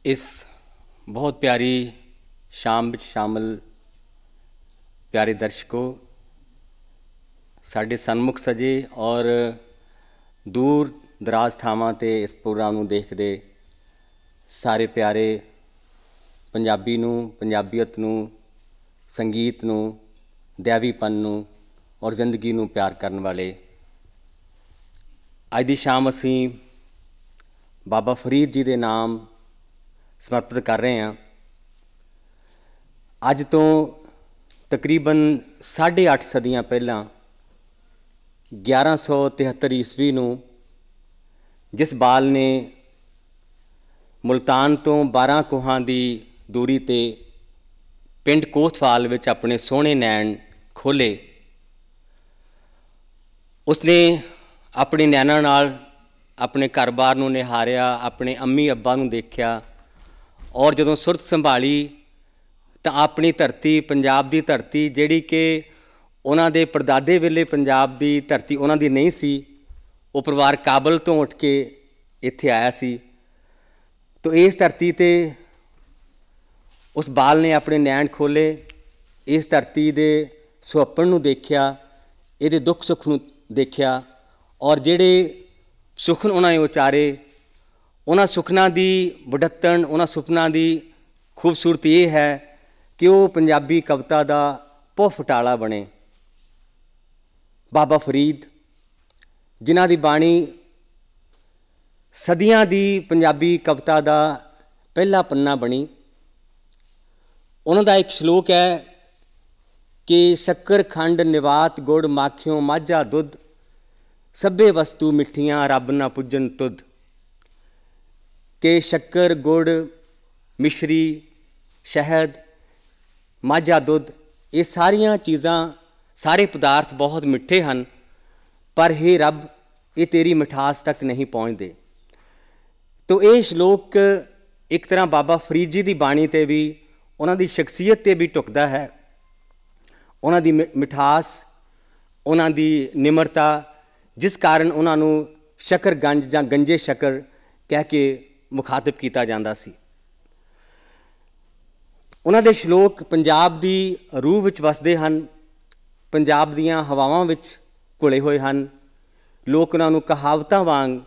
इस बहुत प्यारी शाम विच शामिल प्यारे दर्शकों, साडे सन्मुख सजे और दूर दराज थावां ते इस प्रोग्राम नूं देखदे सारे प्यारे पंजाबी नूं, पंजाबीयत नूं, संगीत नूं, दैवीपन नूं और जिंदगी नूं प्यार करन वाले, अज दी शाम असीं बाबा फरीद जी दे नाम समर्पित कर रहे हैं। अज तो तकरीबन 8.5 सदियां पहला 1173 ईस्वी नूं जिस बाल ने मुल्तान तो 12 कोहां दी दूरी ते पिंड कोतवाल विच अपने सोहणे नैन खोले, उसने अपने नैना नाल अपने घर बार नूं निहारिया, अपने अम्मी अब्बा नूं देखिया और जदों सुरत संभाली तो अपनी धरती पंजाब की धरती जिहड़ी कि उन्हां दे परदादे वेले पंजाब की धरती उन्हां दी नहीं सी, वो परिवार काबल तो उठ के इत्थे आया सी। तो इस धरती ते उस बाल ने अपने नैन खोले, इस धरती दे सुहप्पण नूं देखिया, इहदे दुख सुख नूं देखिया और जिहड़े सुखन उन्होंने उचारे, उन्हां सुखना की वडत्तण, उन्हां सुखना की खूबसूरती ये है कि वो पंजाबी कविता का भौ फटाला बने। बाबा फरीद जिन्हां दी बाणी सदियां दी पंजाबी कविता का पहला पन्ना बनी। उन्हां दा एक श्लोक है कि शक्कर खंड निवात गुड़ माखियों माझा दुध, सभे वस्तु मिठियां रब ना पुजन तुद। कि शक्कर गुड़ मिश्री शहद माझा दुध ये सारिया चीज़ां सारे पदार्थ बहुत मिठे हैं, पर हे रब ये तेरी मिठास तक नहीं पहुँचते। तो ये श्लोक एक तरह बाबा फरीद जी की बाणी ते भी उन्हां दी शख्सियत ते भी टुकदा है, उन्हां दी मिठास, उन्हां दी निमरता, जिस कारण उन्हां नूं शक्करगंज जां गंजे शक्कर कह के मुखातिब किया जाता सी। उन्हां दे श्लोक पंजाब की रूह विच वसदे हन, पंजाब दीयां हवावां विच घुले हुए हैं। लोग उन्हां नूं कहावतां वांग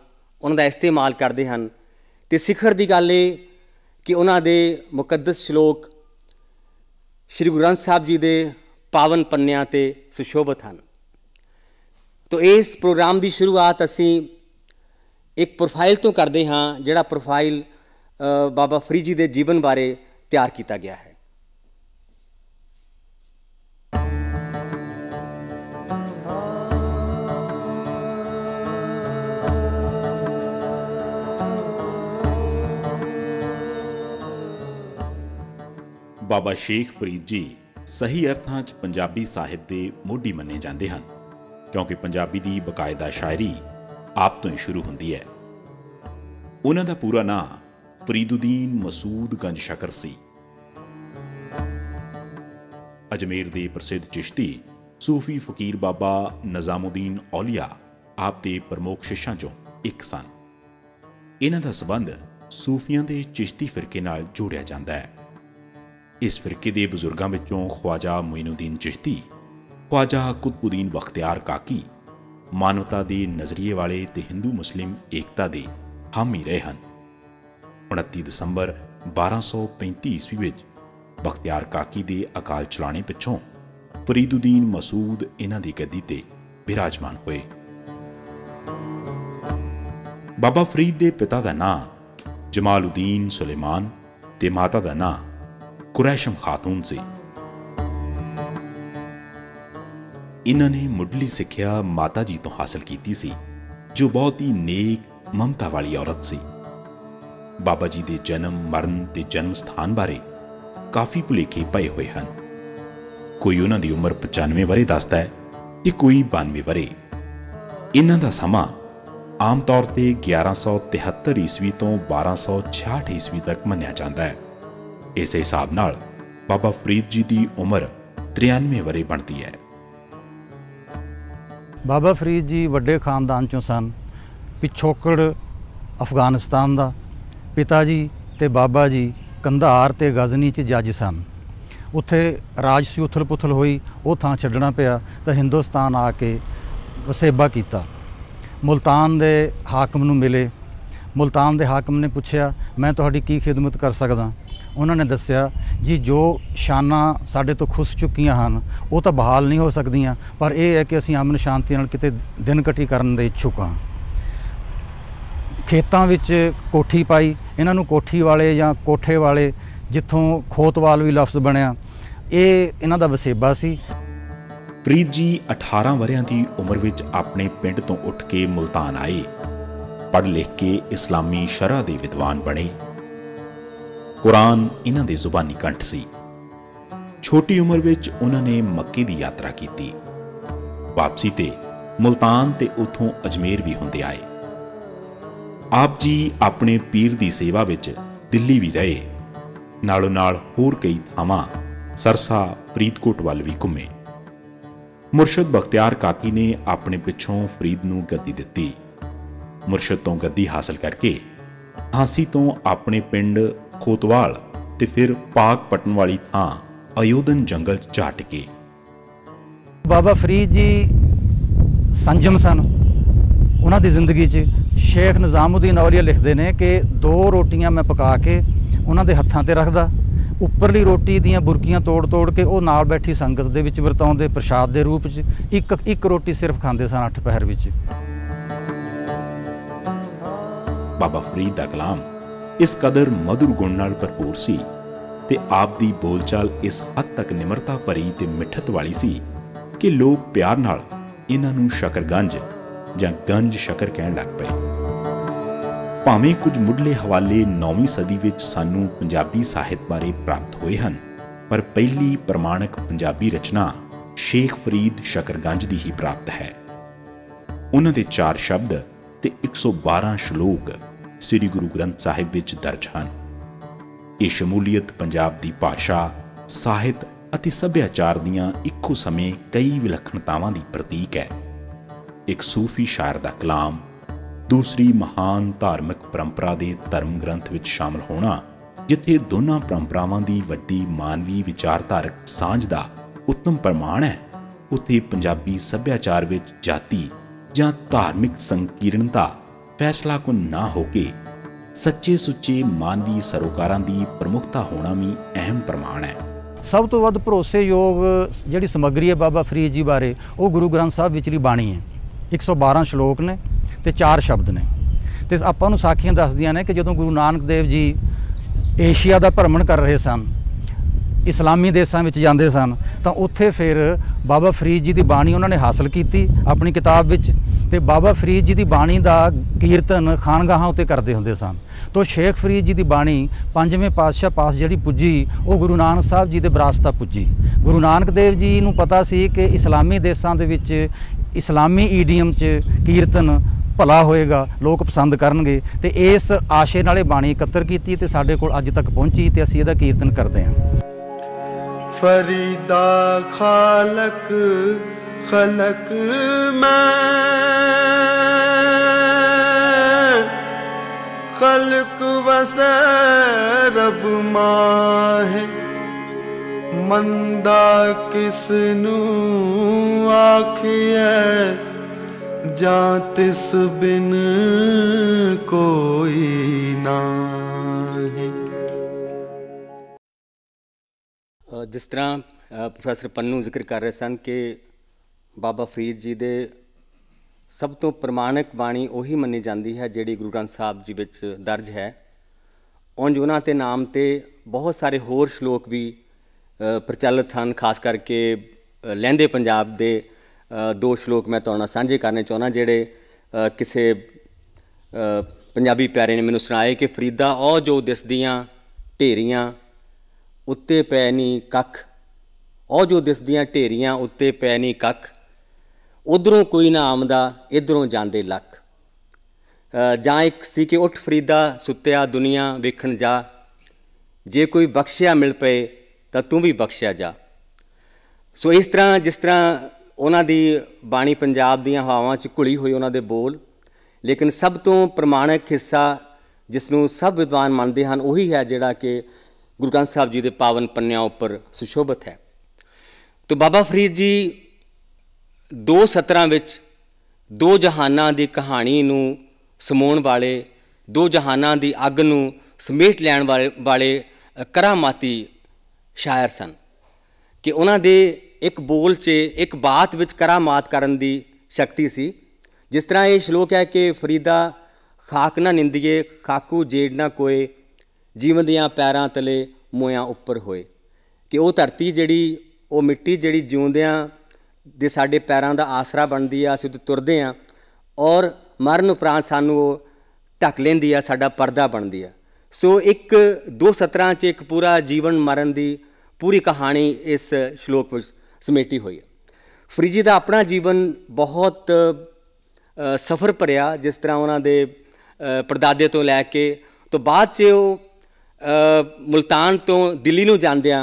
उन्हां दा इस्तेमाल करते हैं। तो सिखर की गल ये कि उन्हां दे मुकद्दस श्लोक श्री गुरु ग्रंथ साहब जी के पावन पन्नियां ते सुशोभित हैं। तो इस प्रोग्राम की शुरुआत असी एक प्रोफाइल तो करते हाँ, जिहड़ा प्रोफाइल बाबा फरीद जी के जीवन बारे तैयार किया गया है। बाबा शेख फरीद जी सही अर्थां च पंजाबी साहित्य के मोढी मन्ने जाते हैं, क्योंकि पंजाबी की बकायदा शायरी आप तो ही शुरू होंदी है। उन्हां दा पूरा नाम फरीदुद्दीन मसूद गंज शक्कर सी। अजमेर के प्रसिद्ध चिश्ती सूफी फकीर बाबा निजामुद्दीन औलिया आप दे प्रमुख शिष्यां चों एक सन। इन्हां दा संबंध सूफियां दे चिश्ती फिरके नाल जोड़िया जाता है। इस फिरके के बुजुर्गों विचों ख्वाजा मोइनुद्दीन चिश्ती, ख्वाजा कुतुबुद्दीन बख्तियार काकी मानवता के नज़रिए वाले ते हिंदू मुस्लिम एकता के हामी रहे हैं। 29 दसंबर 1235 ईस्वी विच बख्तियार काकी के अकाल चलाने पिछों फरीदुद्दीन मसूद इन्हां दी गद्दी ते विराजमान हुए। बाबा फरीद के पिता का नाम जमालुद्दीन सुलेमान ते माता का नाम कुरैशम खातून सी। ਇਹਨਾਂ ਨੇ ਮੁੱਢਲੀ ਸਿੱਖਿਆ ਮਾਤਾ ਜੀ ਤੋਂ ਹਾਸਲ ਕੀਤੀ ਸੀ, ਜੋ ਬਹੁਤ ਹੀ ਨੇਕ ਮਮਤਾ ਵਾਲੀ ਔਰਤ ਸੀ। ਬਾਬਾ ਜੀ ਦੇ ਜਨਮ, ਮਰਨ ਤੇ ਜਨਮ ਸਥਾਨ ਬਾਰੇ ਕਾਫੀ ਭੁਲੇਖੇ ਪਏ ਹੋਏ ਹਨ। ਕੋਈ ਉਹਨਾਂ ਦੀ ਉਮਰ 95 ਵਰ੍ਹੇ ਦੱਸਦਾ ਹੈ ਤੇ ਕੋਈ 92 ਵਰ੍ਹੇ। ਇਹਨਾਂ ਦਾ ਸਮਾਂ ਆਮ ਤੌਰ ਤੇ 1173 ਈਸਵੀ ਤੋਂ 1266 ਈਸਵੀ ਤੱਕ ਮੰਨਿਆ ਜਾਂਦਾ ਹੈ। ਇਸੇ ਹਿਸਾਬ ਨਾਲ ਬਾਬਾ ਫਰੀਦ ਜੀ ਦੀ ਉਮਰ 93 ਵਰ੍ਹੇ ਬਣਦੀ ਹੈ। ਬਾਬਾ ਫਰੀਦ ਜੀ ਵੱਡੇ ਖਾਨਦਾਨ ਚੋਂ ਸਨ। ਪਿਛੋਕੜ ਅਫਗਾਨਿਸਤਾਨ ਦਾ। ਪਿਤਾ ਜੀ ਤੇ ਬਾਬਾ ਜੀ ਕੰਧਾਰ ਤੇ ਗਜ਼ਨੀ 'ਚ ਜੱਜ ਸਨ। ਉੱਥੇ ਰਾਜਸੀ ਉਥਲ ਪੁਥਲ ਹੋਈ, ਉਹ ਥਾਂ ਛੱਡਣਾ ਪਿਆ ਤਾਂ ਹਿੰਦੁਸਤਾਨ ਆ ਕੇ ਵਸੇਬਾ ਕੀਤਾ। ਮੁਲਤਾਨ ਦੇ ਹਾਕਮ ਨੂੰ ਮਿਲੇ। ਮੁਲਤਾਨ ਦੇ ਹਾਕਮ ਨੇ ਪੁੱਛਿਆ, ਮੈਂ ਤੁਹਾਡੀ ਕੀ ਖਿਦਮਤ ਕਰ ਸਕਦਾ? ਉਹਨਾਂ ਨੇ ਦੱਸਿਆ, ਜੀ ਜੋ ਸ਼ਾਨਾਂ ਸਾਡੇ ਤੋਂ ਖੁੱਸ ਚੁੱਕੀਆਂ ਹਨ ਉਹ ਤਾਂ ਬਹਾਲ ਨਹੀਂ ਹੋ ਸਕਦੀਆਂ, ਪਰ ਇਹ ਹੈ ਕਿ ਅਸੀਂ ਅਮਨ ਸ਼ਾਂਤੀ ਨਾਲ ਕਿਤੇ ਦਿਨ ਕਟੀ ਕਰਨ ਦੇ ਇੱਛੁਕ ਹਾਂ। ਖੇਤਾਂ ਵਿੱਚ ਕੋਠੀ ਪਾਈ। ਇਹਨਾਂ ਨੂੰ ਕੋਠੀ ਵਾਲੇ ਜਾਂ ਕੋਠੇ ਵਾਲੇ, ਜਿੱਥੋਂ ਖੋਤਵਾਲ ਵੀ ਲਫ਼ਜ਼ ਬਣਿਆ, ਇਹ ਇਹਨਾਂ ਦਾ ਵਸੇਬਾ ਸੀ। ਫਰੀਦ ਜੀ 18 ਵਰ੍ਹਿਆਂ ਦੀ ਉਮਰ ਵਿੱਚ ਆਪਣੇ ਪਿੰਡ ਤੋਂ ਉੱਠ ਕੇ ਮੁਲਤਾਨ ਆਏ। ਪੜ੍ਹ ਲਿਖ ਕੇ ਇਸਲਾਮੀ ਸ਼ਰਅ ਦੇ ਵਿਦਵਾਨ ਬਣੇ। ਕੁਰਾਨ ਇਹਨਾਂ ਦੇ ਜ਼ੁਬਾਨੀ ਕੰਠ ਸੀ। ਛੋਟੀ ਉਮਰ ਵਿੱਚ ਉਹਨਾਂ ਨੇ ਮੱਕੇ ਦੀ ਯਾਤਰਾ ਕੀਤੀ। ਵਾਪਸੀ ਤੇ ਮੁਲਤਾਨ ਤੇ ਉੱਥੋਂ ਅਜਮੇਰ ਵੀ ਹੁੰਦੇ ਆਏ। ਆਪ ਜੀ ਆਪਣੇ ਪੀਰ ਦੀ ਸੇਵਾ ਵਿੱਚ ਦਿੱਲੀ ਵੀ ਰਹੇ। ਨਾਲੋਂ ਨਾਲ ਹੋਰ ਕਈ ਥਾਵਾਂ ਸਰਸਾ, ਫਰੀਦਕੋਟ ਵੱਲ ਵੀ ਘੁੰਮੇ। ਮੁਰਸ਼ਦ ਬਖਤਿਆਰ ਕਾਕੀ ਨੇ ਆਪਣੇ ਪਿੱਛੋਂ ਫਰੀਦ ਨੂੰ ਗੱਦੀ ਦਿੱਤੀ। ਮੁਰਸ਼ਦ ਤੋਂ ਗੱਦੀ ਹਾਸਲ ਕਰਕੇ ਹਾਂਸੀ ਤੋਂ ਆਪਣੇ ਪਿੰਡ ਖੋਤਵਾਲ ਤੇ ਫਿਰ ਪਾਕ ਪਟਨ ਵਾਲੀ ਥਾਂ ਅਯੋਧਨ ਜੰਗਲ 'ਚ ਜਾ ਟਿਕੇ। ਬਾਬਾ ਫਰੀਦ ਜੀ ਸੰਜਮ ਸਨ ਉਹਨਾਂ ਦੀ ਜ਼ਿੰਦਗੀ 'ਚ। ਸ਼ੇਖ ਨਿਜ਼ਾਮੁਦੀਨ ਔਲੀਆ ਲਿਖਦੇ ਨੇ ਕਿ 2 ਰੋਟੀਆਂ ਮੈਂ ਪਕਾ ਕੇ ਉਹਨਾਂ ਦੇ ਹੱਥਾਂ 'ਤੇ ਰੱਖਦਾ। ਉੱਪਰਲੀ ਰੋਟੀ ਦੀਆਂ ਬੁਰਕੀਆਂ ਤੋੜ ਤੋੜ ਕੇ ਉਹ ਨਾਲ ਬੈਠੀ ਸੰਗਤ ਦੇ ਵਿੱਚ ਵਰਤਾਉਂਦੇ ਪ੍ਰਸ਼ਾਦ ਦੇ ਰੂਪ 'ਚ। ਇੱਕ ਰੋਟੀ ਸਿਰਫ ਖਾਂਦੇ ਸਨ 8 ਪਹਿਰ ਵਿੱਚ। ਬਾਬਾ ਫਰੀਦ ਦਾ ਕਲਾਮ ਇਸ ਕਦਰ ਮਧੁਰ ਗੁਣ ਨਾਲ ਭਰਪੂਰ ਸੀ ਤੇ ਆਪ ਦੀ ਬੋਲਚਾਲ ਇਸ ਹੱਦ ਤੱਕ ਨਿਮਰਤਾ ਭਰੀ ਤੇ ਮਿੱਠਤ ਵਾਲੀ ਸੀ ਕਿ ਲੋਕ ਪਿਆਰ ਨਾਲ ਇਹਨਾਂ ਨੂੰ ਸ਼ਕਰਗੰਜ ਜਾਂ ਗੰਜ ਸ਼ਕਰ ਕਹਿਣ ਲੱਗ ਪਏ। ਭਾਵੇਂ ਕੁਝ ਮੁੱਢਲੇ ਹਵਾਲੇ 9ਵੀਂ ਸਦੀ ਵਿੱਚ ਸਾਨੂੰ ਪੰਜਾਬੀ ਸਾਹਿਤ ਬਾਰੇ ਪ੍ਰਾਪਤ ਹੋਏ ਹਨ, ਪਰ ਪਹਿਲੀ ਪ੍ਰਮਾਣਿਕ ਪੰਜਾਬੀ ਰਚਨਾ ਸ਼ੇਖ ਫਰੀਦ ਸ਼ਕਰਗੰਜ ਦੀ ਹੀ ਪ੍ਰਾਪਤ ਹੈ। ਉਹਨਾਂ ਦੇ 4 ਸ਼ਬਦ ਤੇ 112 ਸ਼ਲੋਕ ਸ੍ਰੀ ਗੁਰੂ ਗ੍ਰੰਥ ਸਾਹਿਬ ਵਿੱਚ ਦਰਜ ਹਨ। ਇਹ ਸ਼ਮੂਲੀਅਤ ਪੰਜਾਬ ਦੀ ਭਾਸ਼ਾ, ਸਾਹਿਤ ਅਤੇ ਸੱਭਿਆਚਾਰ ਦੀਆਂ ਇੱਕੋ ਸਮੇਂ ਕਈ ਵਿਲੱਖਣਤਾਵਾਂ ਦੀ ਪ੍ਰਤੀਕ ਹੈ। ਇੱਕ ਸੂਫੀ ਸ਼ਾਇਰ ਦਾ ਕਲਾਮ, ਦੂਸਰੀ ਮਹਾਨ ਧਾਰਮਿਕ ਪਰੰਪਰਾ ਦੇ ਧਰਮ ਗ੍ਰੰਥ ਵਿੱਚ ਸ਼ਾਮਲ ਹੋਣਾ, ਜਿੱਥੇ ਦੋਨਾਂ ਪਰੰਪਰਾਵਾਂ ਦੀ ਵੱਡੀ ਮਾਨਵੀ ਵਿਚਾਰਧਾਰਕ ਸਾਂਝ ਦਾ ਉੱਤਮ ਪ੍ਰਮਾਣ ਹੈ, ਉੱਥੇ ਪੰਜਾਬੀ ਸੱਭਿਆਚਾਰ ਵਿੱਚ ਜਾਤੀ ਜਾਂ ਧਾਰਮਿਕ ਸੰਕੀਰਣਤਾ ਫੈਸਲਾਕੁਨ ਨਾ ਹੋ ਕੇ ਸੱਚੇ ਸੁੱਚੇ ਮਾਨਵੀ ਸਰੋਕਾਰਾਂ ਦੀ ਪ੍ਰਮੁੱਖਤਾ ਹੋਣਾ ਵੀ ਅਹਿਮ ਪ੍ਰਮਾਣ ਹੈ। ਸਭ ਤੋਂ ਵੱਧ ਭਰੋਸੇਯੋਗ ਜਿਹੜੀ ਸਮੱਗਰੀ ਹੈ ਬਾਬਾ ਫਰੀਦ ਜੀ ਬਾਰੇ, ਉਹ ਗੁਰੂ ਗ੍ਰੰਥ ਸਾਹਿਬ ਵਿਚਲੀ ਬਾਣੀ ਹੈ। 112 ਸ਼ਲੋਕ ਨੇ ਤੇ 4 ਸ਼ਬਦ ਨੇ। ਤੇ ਆਪਾਂ ਨੂੰ ਸਾਖੀਆਂ ਦੱਸਦੀਆਂ ਨੇ ਕਿ ਜਦੋਂ ਗੁਰੂ ਨਾਨਕ ਦੇਵ ਜੀ ਏਸ਼ੀਆ ਦਾ ਭਰਮਣ ਕਰ ਰਹੇ ਸਨ, ਇਸਲਾਮੀ ਦੇਸ਼ਾਂ ਵਿੱਚ ਜਾਂਦੇ ਸਨ, ਤਾਂ ਉੱਥੇ ਫਿਰ ਬਾਬਾ ਫਰੀਦ ਜੀ ਦੀ ਬਾਣੀ ਉਹਨਾਂ ਨੇ ਹਾਸਲ ਕੀਤੀ ਆਪਣੀ ਕਿਤਾਬ ਵਿੱਚ। ਤੇ ਬਾਬਾ ਫਰੀਦ ਜੀ ਦੀ ਬਾਣੀ ਦਾ ਕੀਰਤਨ ਖਾਨਗਾਹਾਂ ਉੱਤੇ ਕਰਦੇ ਹੁੰਦੇ ਸਨ। ਤੋ ਸ਼ੇਖ ਫਰੀਦ ਜੀ ਦੀ ਬਾਣੀ 5ਵੇਂ ਪਾਤਸ਼ਾਹ ਪਾਸ ਜਿਹੜੀ ਪੁੱਜੀ, ਉਹ ਗੁਰੂ ਨਾਨਕ ਸਾਹਿਬ ਜੀ ਦੇ ਵਿਰਾਸਤਾ ਪੁੱਜੀ। ਗੁਰੂ ਨਾਨਕ ਦੇਵ ਜੀ ਨੂੰ ਪਤਾ ਸੀ ਕਿ ਇਸਲਾਮੀ ਦੇਸ਼ਾਂ ਦੇ ਵਿੱਚ ਇਸਲਾਮੀ ਈਡੀਅਮ 'ਚ ਕੀਰਤਨ ਭਲਾ ਹੋਏਗਾ, ਲੋਕ ਪਸੰਦ ਕਰਨਗੇ, ਤੇ ਇਸ ਆਸ਼ੇ ਨਾਲੇ ਬਾਣੀ ਇਕੱਤਰ ਕੀਤੀ ਤੇ ਸਾਡੇ ਕੋਲ ਅੱਜ ਤੱਕ ਪਹੁੰਚੀ ਤੇ ਅਸੀਂ ਇਹਦਾ ਕੀਰਤਨ ਕਰਦੇ ਹਾਂ। फरीदा खालक खलक मैं खलक वसे रब माहे मंदा किसनू आखिए जा तिस बिन कोई नाहे। ਜਿਸ ਤਰ੍ਹਾਂ ਪ੍ਰੋਫੈਸਰ ਪੰਨੂ ਜ਼ਿਕਰ ਕਰ ਰਹੇ ਸਨ ਕਿ ਬਾਬਾ ਫਰੀਦ ਜੀ ਦੇ ਸਭ ਤੋਂ ਪ੍ਰਮਾਣਿਕ ਬਾਣੀ ਉਹੀ ਮੰਨੀ ਜਾਂਦੀ ਹੈ ਜਿਹੜੀ ਗੁਰੂ ਗ੍ਰੰਥ ਸਾਹਿਬ ਜੀ ਵਿੱਚ ਦਰਜ ਹੈ। ਉਂਝ ਉਹਨਾਂ ਦੇ ਨਾਮ 'ਤੇ ਬਹੁਤ ਸਾਰੇ ਹੋਰ ਸ਼ਲੋਕ ਵੀ ਪ੍ਰਚਲਿਤ ਹਨ, ਖਾਸ ਕਰਕੇ ਲਹਿੰਦੇ ਪੰਜਾਬ ਦੇ दो श्लोक मैं तुहाडे नाल साझे करने चाहुंदा जिहड़े किसी पंजाबी प्यारे ने मैनूं सुणाए कि फरीदा ओ जो दिसदियां ढेरियां उत्ते पै नी कख, ओ जो दिसदियां ढेरियां उत्ते पै नी कख, उधरों कोई ना आमदा इधरों जांदे लख। जां एक सी कि उठ फरीदा सुत्तिया दुनिया वेखण जा, जे कोई बख्शिया मिल पए तां तूं भी बख्शिया जा। सो इस तरह जिस तरह उन्हां दी बाणी पंजाब दीयां हवावां च घुली हुई उन्हां दे बोल, लेकिन सब तो प्रमाणिक हिस्सा जिसनूं सब विद्वान मानते हैं उही है जिहड़ा कि गुरु ग्रंथ साहिब जी के पावन पन्नियां उपर सुशोभित है। तो बाबा फरीद जी दो सतरां विच दो जहानां दी कहानी नूं समाउण वाले, दो जहानां दी अग नूं समेट लैण वाले करामाती शायर सन कि उन्हां दे एक बोल च एक बात विच करामात करन दी शक्ति सी। जिस तरह ये श्लोक है कि फरीदा खाक ना निंदिए खाकू जेड़ ना कोए, जीवन दियां पैरां तले मोयां उपर होए, कि वो धरती जिहड़ी वो मिट्टी जिहड़ी जिउंदियां दे साडे पैरां दा आसरा बनदी आ, असीं उत्ते तुरदे आ और मरण उपरांत सानूं वो ढक लैंदी आ, साडा परदा बनदी आ। सो एक दो सतरां च एक पूरा जीवन मरण दी पूरी कहानी इस श्लोक विच समेटी हुई है। फरीद जी दा अपना जीवन बहुत सफ़र भरिया, जिस तरह उन्होंने परदादे तो लैके तो बाद च मुल्तान तो दिल्ली नूं जांदियां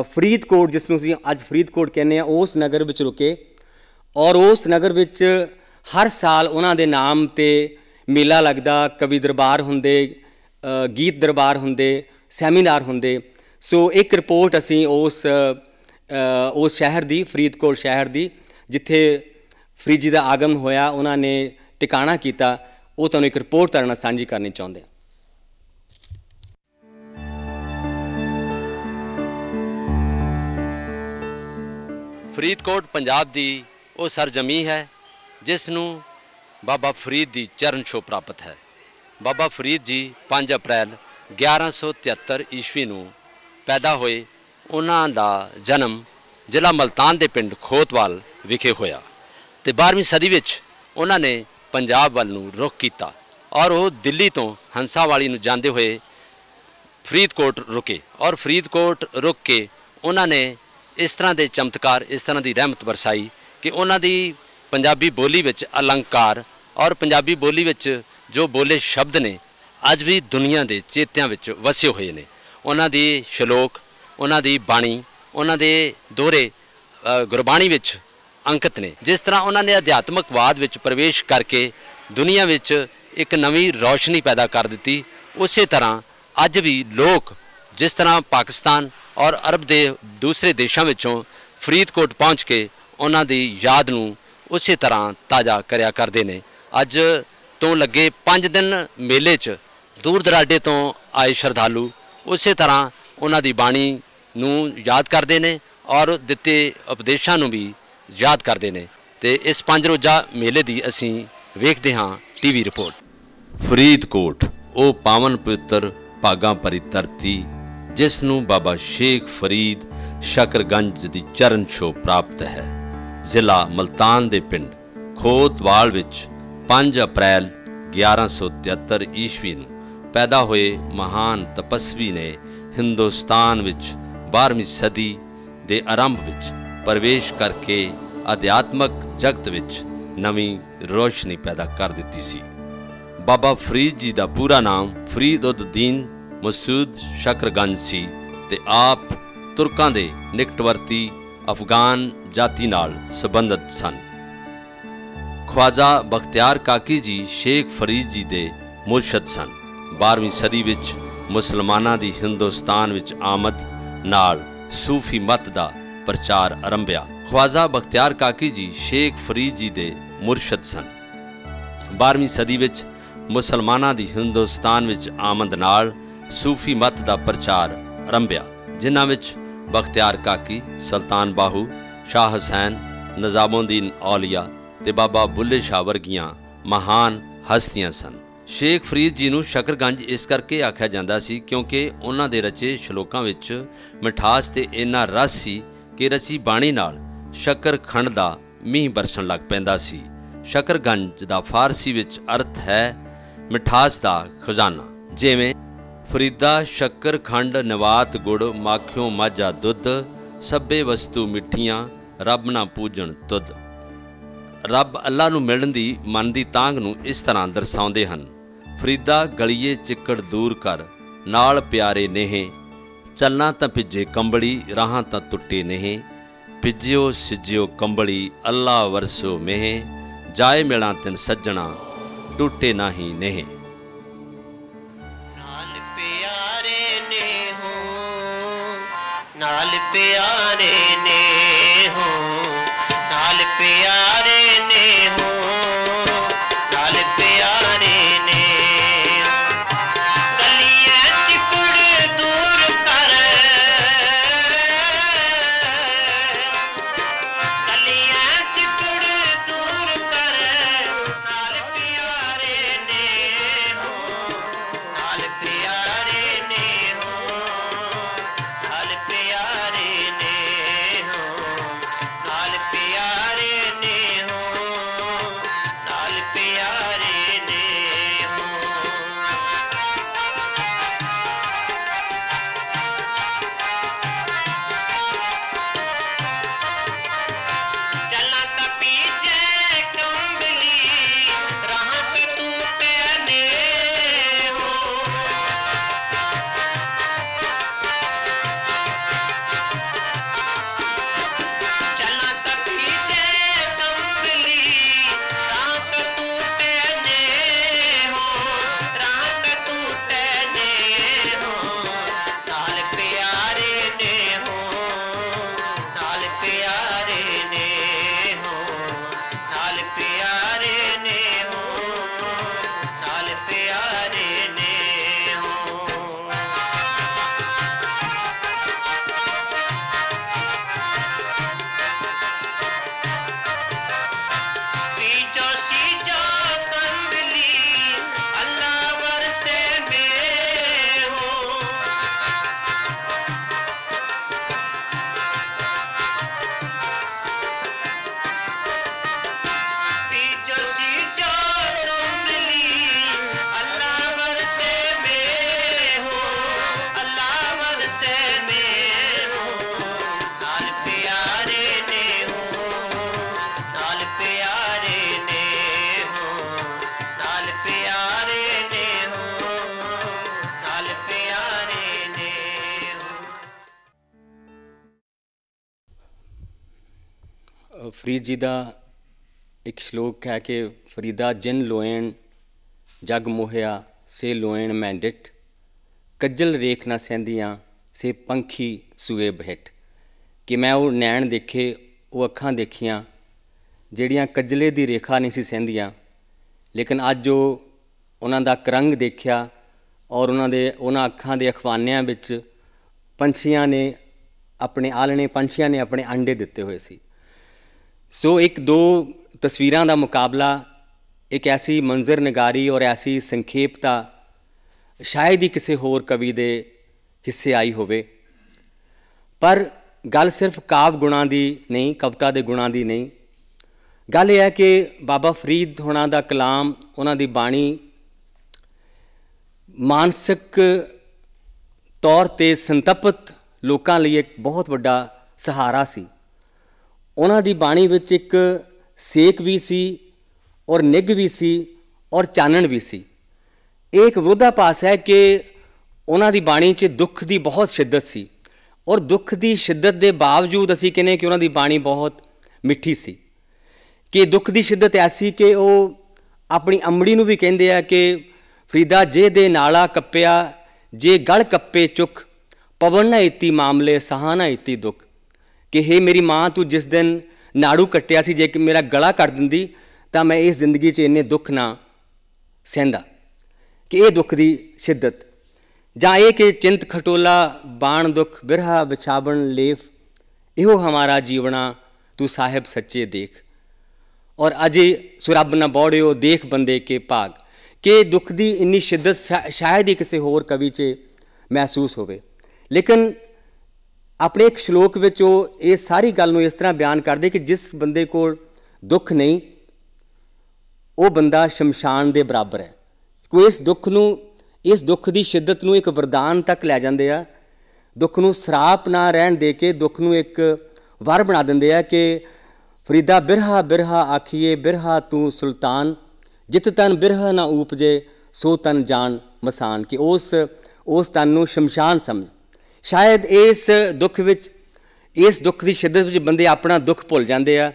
फरीदकोट जिसनूं असीं अज फरीदकोट कहने उस नगर विच रुके और उस नगर विच हर साल उन्हां दे नाम ते मेला लगदा, कवि दरबार हुंदे, गीत दरबार हुंदे, सैमीनार हुंदे। सो एक रिपोर्ट असीं उस शहर दी फरीदकोट शहर दी जिथे फरीद जी का आगमन होया, उन्होंने टिकाणा किया, वो तुहानूं एक रिपोर्ट तुहाडे नाल साझी करनी चाहुंदे। फरीदकोट पंजाब की वो सरजमी है जिसनूं बाबा फरीद की चरण छो प्राप्त है। बाबा फरीद जी 5 अप्रैल 1173 ईस्वी नूं पैदा होए। उन्हां दा जन्म जिला मुल्तान के पिंड खोतवाल विखे होया ते 12वीं सदी विच उन्होंने पंजाब वाल नूं रुख किया और वो दिल्ली तो हंसावाली नूं जांदे हुए फरीदकोट रुके और फरीदकोट रुक के उन्होंने इस तरह के चमत्कार, इस तरह की रहमत बरसाई कि उन्हां दी पंजाबी बोली विच अलंकार और पंजाबी बोली विच जो बोले शब्द ने अज भी दुनिया के चेत्यां विच वसे हुए ने। उन्हां दी श्लोक, उन्हां दी बाणी, उन्हां दे दोहरे गुरबाणी विच अंकित ने। जिस तरह उन्होंने अध्यात्मकवाद विच प्रवेश करके दुनिया विच एक नवी रोशनी पैदा कर दी, उस तरह अज भी लोग जिस तरह पाकिस्तान और अरब के दूसरे देशों विचों फरीदकोट पहुँच के उन्हां दी याद नूं उस तरह ताज़ा करया करते हैं। अज तो लगे 5 दिन मेले च दूर दराडे तो आए श्रद्धालु उस तरह उन्हां दी बाणी नूं याद करते हैं और दिते उपदेशों नूं भी याद करते हैं। तो इस 5 रोज़ा मेले की असी वेखते हाँ टीवी रिपोर्ट। फरीदकोट वो पावन पवित्र भागां भरी धरती जिसनूं बाबा शेख फरीद शकरगंज की चरण छो प्राप्त है। जिला मुल्तान के पिंड खोतवाल विच 5 अप्रैल 1173 ईस्वी नूं पैदा हुए महान तपस्वी ने हिंदुस्तान विच 12वीं सदी के आरंभ विच प्रवेश करके अध्यात्मक जगत विच नवी रोशनी पैदा कर दी सी। बाबा फरीद जी का पूरा नाम फरीद उद दीन मसूद शकरगंज सी ते आप तुर्कां दे निकटवर्ती अफगान जाति नाल संबंधित सन। ख्वाजा बख्तियार काकी जी शेख फरीद जी दे मुर्शद सन। 12वीं सदी विच मुसलमानां दी हिंदुस्तान विच आमद नाल सूफी मत दा प्रचार आरंभिया। ख्वाजा बख्तियार काकी जी शेख फरीद जी दे मुर्शद सन। 12वीं सदी विच मुसलमानां दी हिंदुस्तान विच आमद नाल सूफी मत दा प्रचार आरंभिया, जिन्हां विच बख्तियार काकी, सुल्तान बाहू, शाह हुसैन, निजामुद्दीन औलिया ते बाबा बुल्ले शाह वर्गियां महान हस्तियां सन। शेख फरीद जी नूं शकरगंज इस करके आख्या जांदा सी क्योंकि उन्हां दे रचे श्लोकां विच मिठास ते इन्ना रस सी कि रची बाणी नाल शक्कर खंड दा ਮੀਂਹ ਬਰਸਣ ਲੱਗ ਪੈਂਦਾ ਸੀ। ਸ਼ਕਰਗੰਜ ਦਾ ਫਾਰਸੀ ਵਿੱਚ ਅਰਥ ਹੈ ਮਿਠਾਸ ਦਾ ਖਜ਼ਾਨਾ। ਜਿਵੇਂ ਫਰੀਦਾ ਸ਼ੱਕਰ ਖੰਡ ਨਵਾਤ ਗੁੜ ਮਾਖਿਓ ਮਾਝਾ ਦੁੱਧ, ਸਭੇ ਵਸਤੂ ਮਿੱਠੀਆਂ ਰੱਬ ਨਾ ਪੂਜਣ ਤੁਧ। ਰੱਬ ਅੱਲਾ ਨੂੰ ਮਿਲਣ ਦੀ ਮਨ ਦੀ ਤਾਂਘ ਨੂੰ ਇਸ ਤਰ੍ਹਾਂ ਦਰਸਾਉਂਦੇ ਹਨ। ਫਰੀਦਾ ਗਲੀਏ ਚਿੱਕੜ ਦੂਰ ਕਰ, ਨਾਲ ਪਿਆਰੇ ਨੇਹੇ, ਚੱਲਣਾ ਤਾਂ ਭਿੱਜੇ ਕੰਬਲੀ ਰਾਹਾਂ ਤਾਂ ਟੁੱਟੇ ਨੇਹੇ, ਭਿੱਜਿਓ ਸਿੱਜਿਓ ਕੰਬਲੀ ਅੱਲਾ ਵਰਸੋ ਮੇਹੇ, ਜਾਏ ਮਿਲਾਂ ਤਿਨ ਸੱਜਣਾ ਟੁੱਟੇ ਨਾਹੀ ਨੇਹੇ। ਨਾਲ ਪਿਆਰੇ ਨੇ ਹੋ, ਨਾਲ ਪਿਆਰੇ ਨੇ ਹੋ, ਨਾਲ ਪਿਆਰੇ ਨੇ ਹੋ, ਨਾਲ ਪਿਆਰੇ ਨੇ। ਗਲੀਆਂ ਚਿੱਕੜ ਦੂਰ ਕਰ, ਗਲੀਆਂ ਚਿੱਕੜ ਦੂਰ ਕਰ, ਨਾਲ ਪਿਆਰੇ ਨੇ ਹੋ, ਨਾਲ ਪਿਆਰੇ ਨੇ ਹੋ, ਨਾਲ ਪਿਆਰੇ ਨੇ ਹੋ, ਨਾਲ ਪਿਆਰੇ ਨੇ ਹੋ, ਨਾਲ ਪਿਆਰੇ ਨੇ ਹੋ। ਚੱਲਾਂ ਤਾਂ ਪੀਛੇ ਕੰਬਲੀ ਰਾਹਾਂ ਤੇ ਟੁੱਟੇ ਨੇ ਹੋ। ਚੱਲਾਂ ਤਾਂ ਪੀਛੇ ਕੰਬਲੀ ਰਾਹਾਂ ਤੇ ਟੁੱਟੇ ਨੇ ਹੋ, ਰਾਹਾਂ ਤੇ ਟੁੱਟੇ ਨੇ ਹੋ, ਨਾਲ ਪਿਆਰੇ ਨੇ ਹੋ, ਨਾਲ ਪਿਆਰੇ ਨੇ ਹੋ, ਨਾਲ ਪਿਆਰੇ ਨੇ ਹੋ, ਨਾਲ ਪਿਆਰੇ ਨੇ ਹੋ। पीछो सीजो कंबली अल्लाह वरसे में हो। पीछो सीजो कंबली अल्लाह वरसे में हो, अल्लाह वरसे में हो, नाल प्यारे ने हो, नाल प्यारे ने हो, नाल प्यारे ने हो, नाल प्यारे ने हो। ਫਰੀਦ ਜੀ ਦਾ ਇੱਕ ਸ਼ਲੋਕ ਹੈ ਕਿ ਫਰੀਦਾ ਜਿਨ ਲੋਇਣ ਜਗ ਮੋਹਿਆ ਸੇ ਲੋਇਣ ਮੈਂ ਡਿੱਠ, ਕੱਜਲ ਰੇਖ ਨਾ ਸਹਿੰਦੀਆਂ ਸੇ ਪੰਖੀ ਸੂਏ ਬਹਿਠ। ਕਿ ਮੈਂ ਉਹ ਨੈਣ ਦੇਖੇ, ਉਹ ਅੱਖਾਂ ਦੇਖੀਆਂ ਜਿਹੜੀਆਂ ਕੱਜਲੇ ਦੀ ਰੇਖਾ ਨਹੀਂ ਸੀ ਸਹਿੰਦੀਆਂ, ਲੇਕਿਨ ਅੱਜ ਉਹਨਾਂ ਦਾ ਕਰੰਗ ਦੇਖਿਆ ਔਰ ਉਹਨਾਂ ਅੱਖਾਂ ਦੇ ਅਖਵਾਨਿਆਂ ਵਿੱਚ ਪੰਛੀਆਂ ਨੇ ਆਪਣੇ ਆਲਣੇ, ਪੰਛੀਆਂ ਨੇ ਆਪਣੇ ਅੰਡੇ ਦਿੱਤੇ ਹੋਏ ਸੀ। ਸੋ ਇੱਕ ਦੋ ਤਸਵੀਰਾਂ ਦਾ ਮੁਕਾਬਲਾ, ਇੱਕ ਐਸੀ ਮੰਜ਼ਰ ਨਿਗਾਰੀ ਔਰ ਐਸੀ ਸੰਖੇਪਤਾ ਸ਼ਾਇਦ ਹੀ ਕਿਸੇ ਹੋਰ ਕਵੀ ਦੇ ਹਿੱਸੇ ਆਈ ਹੋਵੇ। ਪਰ ਗੱਲ ਸਿਰਫ ਕਾਵ ਗੁਣਾਂ ਦੀ ਨਹੀਂ, ਕਵਿਤਾ ਦੇ ਗੁਣਾਂ ਦੀ ਨਹੀਂ। ਗੱਲ ਇਹ ਹੈ ਕਿ ਬਾਬਾ ਫਰੀਦ ਹੋਣਾ ਦਾ ਕਲਾਮ, ਉਹਨਾਂ ਦੀ ਬਾਣੀ ਮਾਨਸਿਕ ਤੌਰ 'ਤੇ ਸੰਤਪਤ ਲੋਕਾਂ ਲਈ ਇੱਕ ਬਹੁਤ ਵੱਡਾ ਸਹਾਰਾ ਸੀ। ਉਹਨਾਂ ਦੀ ਬਾਣੀ ਵਿੱਚ ਇੱਕ ਸੇਕ ਵੀ ਸੀ ਔਰ ਨਿੱਘ ਵੀ ਸੀ ਔਰ ਚਾਨਣ ਵੀ ਸੀ। ਇਹ ਇੱਕ ਵਿਰੋਧਾਭਾਸ ਹੈ ਕਿ ਉਹਨਾਂ ਦੀ ਬਾਣੀ 'ਚ ਦੁੱਖ ਦੀ ਬਹੁਤ ਸ਼ਿੱਦਤ ਸੀ ਔਰ ਦੁੱਖ ਦੀ ਸ਼ਿੱਦਤ ਦੇ ਬਾਵਜੂਦ ਅਸੀਂ ਕਹਿੰਦੇ ਕਿ ਉਹਨਾਂ ਦੀ ਬਾਣੀ ਬਹੁਤ ਮਿੱਠੀ ਸੀ। ਕਿ ਦੁੱਖ ਦੀ ਸ਼ਿੱਦਤ ਐਸੀ ਕਿ ਉਹ ਆਪਣੀ ਅੰਮੜੀ ਨੂੰ ਵੀ ਕਹਿੰਦੇ ਆ ਕਿ ਫਰੀਦਾ ਜੇ ਦੇ ਨਾਲਾ ਕੱਪਿਆ, ਜੇ ਗਲ ਕੱਪੇ ਚੁੱਕ, ਪਵਨ ਨਾ ਇਤੀ ਮਾਮਲੇ ਸਹਾ ਨਾ ਇਤੀ ਦੁੱਖ। ਕਿ ਹੇ ਮੇਰੀ ਮਾਂ, ਤੂੰ ਜਿਸ ਦਿਨ ਨਾੜੂ ਕੱਟਿਆ ਸੀ, ਜੇ ਕਿ ਮੇਰਾ ਗਲਾ ਕੱਟ ਦਿੰਦੀ ਤਾਂ ਮੈਂ ਇਸ ਜ਼ਿੰਦਗੀ 'ਚ ਇੰਨੇ ਦੁੱਖ ਨਾ ਸਹਿੰਦਾ। ਕਿ ਇਹ ਦੁੱਖ ਦੀ ਸ਼ਿੱਦਤ, ਜਾਂ ਇਹ ਕਿ ਚਿੰਤ ਖਟੋਲਾ ਬਾਣ ਦੁੱਖ ਬਿਰਹਾ ਵਿਛਾਵਣ ਲੇਫ, ਇਹੋ ਹਮਾਰਾ ਜੀਵਣਾ ਤੂੰ ਸਾਹਿਬ ਸੱਚੇ ਦੇਖ। ਔਰ ਅਜੇ ਸੁਰੱਬ ਨਾ ਬੌੜਿਓ ਦੇਖ ਬੰਦੇ ਕੇ ਭਾਗ। ਕਿ ਦੁੱਖ ਦੀ ਇੰਨੀ ਸ਼ਿੱਦਤ ਸ਼ਾਇਦ ਹੀ ਕਿਸੇ ਹੋਰ ਕਵੀ 'ਚ ਮਹਿਸੂਸ ਹੋਵੇ। ਲੇਕਿਨ ਆਪਣੇ ਇੱਕ ਸ਼ਲੋਕ ਵਿੱਚ ਉਹ ਇਹ ਸਾਰੀ ਗੱਲ ਨੂੰ ਇਸ ਤਰ੍ਹਾਂ ਬਿਆਨ ਕਰਦੇ ਕਿ ਜਿਸ ਬੰਦੇ ਕੋਲ दुख नहीं, वो बंदा शमशान के बराबर है। कोई इस दुख की शिद्दत नूं एक वरदान तक लै जांदे आ, दुख नूं सराप ना रहन दे के दुख नूं एक वर बना दिंदे आ कि फरीदा बिरहा बिरहा आखिए बिरहा तू सुल्तान, जित तन बिरहा ना ऊपजे सो तन जान मसान, कि उस तन नूं शमशान समझ। शायद इस दुख की शिद्दत विच बंदे अपना दुख भुल जाते हैं,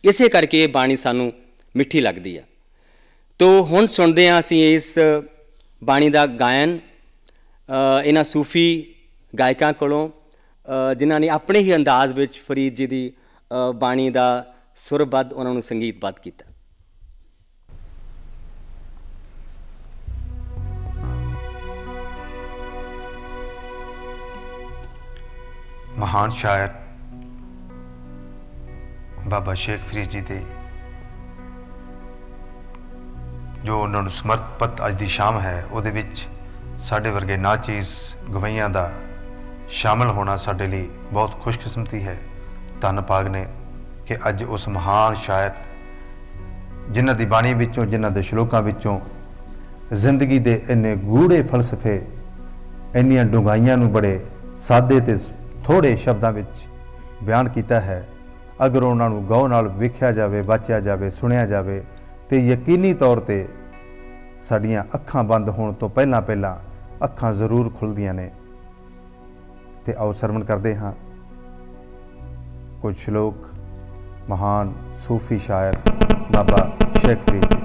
इसे करके ये बाणी सानू मिठी लगती है। तो हुण सुनते हैं असीं इस बाणी का गायन इन्हां सूफी गायकों कोलों, जिन्हां ने अपने ही अंदाज विच फरीद जी की बाणी का सुरबद्ध उन्होंने संगीतबद्ध किया। महान शायर बाबा शेख फरीद जी दे जो उन्होंने समर्पित अज की शाम है, उहदे विच साडे वर्गे नाचीज़ गवैयां दा शामिल होना साडे लिए बहुत खुशकिस्मती है। धन भाग ने कि अज उस महान शायर जिन्हां दी बाणी विचों, जिन्हां दे शलोकां विचों जिंदगी दे इन्ने गूढ़े फलसफे, इन्नियां डूंघाइयां नूं बड़े सादे ते थोड़े शब्दां विच बयान किया है। अगर उन्होंने गौर नाल वेख्या जाए, वाचिया जाए, सुनिया जाए तो यकीनी तौर पर साड़ियाँ अखां बंद होने तो पहला अखां जरूर खुलदियां ने। तो आओ सरवण करते हाँ कुछ श्लोक महान सूफी शायर बाबा शेख फरीद जी।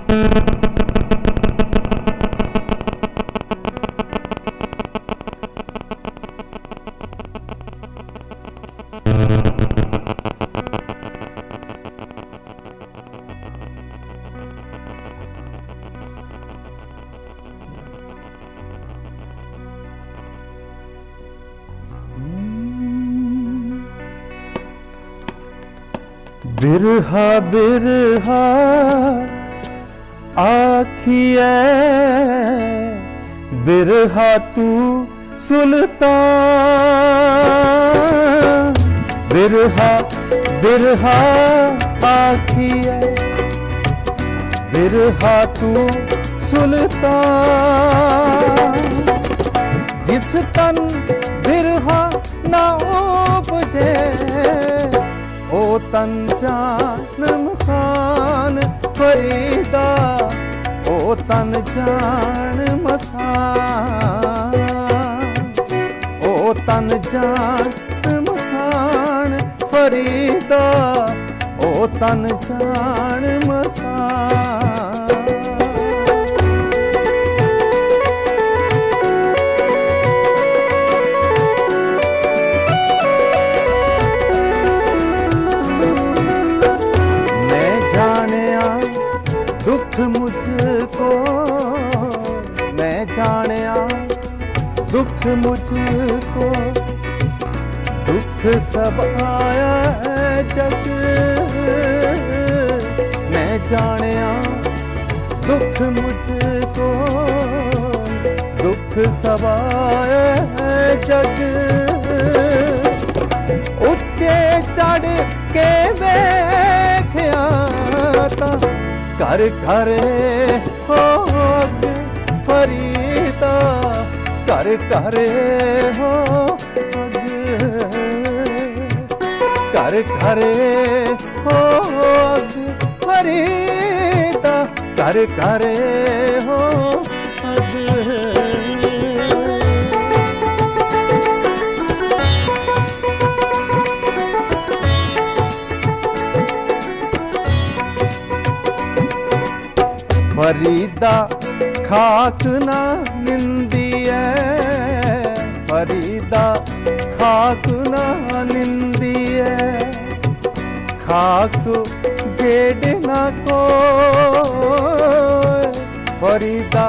बिरहा बिरहा आखिए बिरहा तू सुल्तान, बिरहा बिरहा आखिए बिरहा तू सुल्तान, जिस तन बिरहा ना उपजे ओ तन जान मसान फरीदा, ओ तन जान मसान, ओ तन जान मसान फरीदा, ओ तन जान मसान। दुख मुझको मैं जानिया, दुख मुझको दुख सब आया है जग, मैं जानिया दुख मुझको दुख सब आया है जग, उच्चे चढ़ के वेख्या कर कर हो अग फरीदा, कर कर हो अग, कर कर हो अग फरीदा, कर कर हो अग। फरीदा खाक ना निंदी है, फरीदा खाक ना निंदी है, खाक जेड़ ना को फरीदा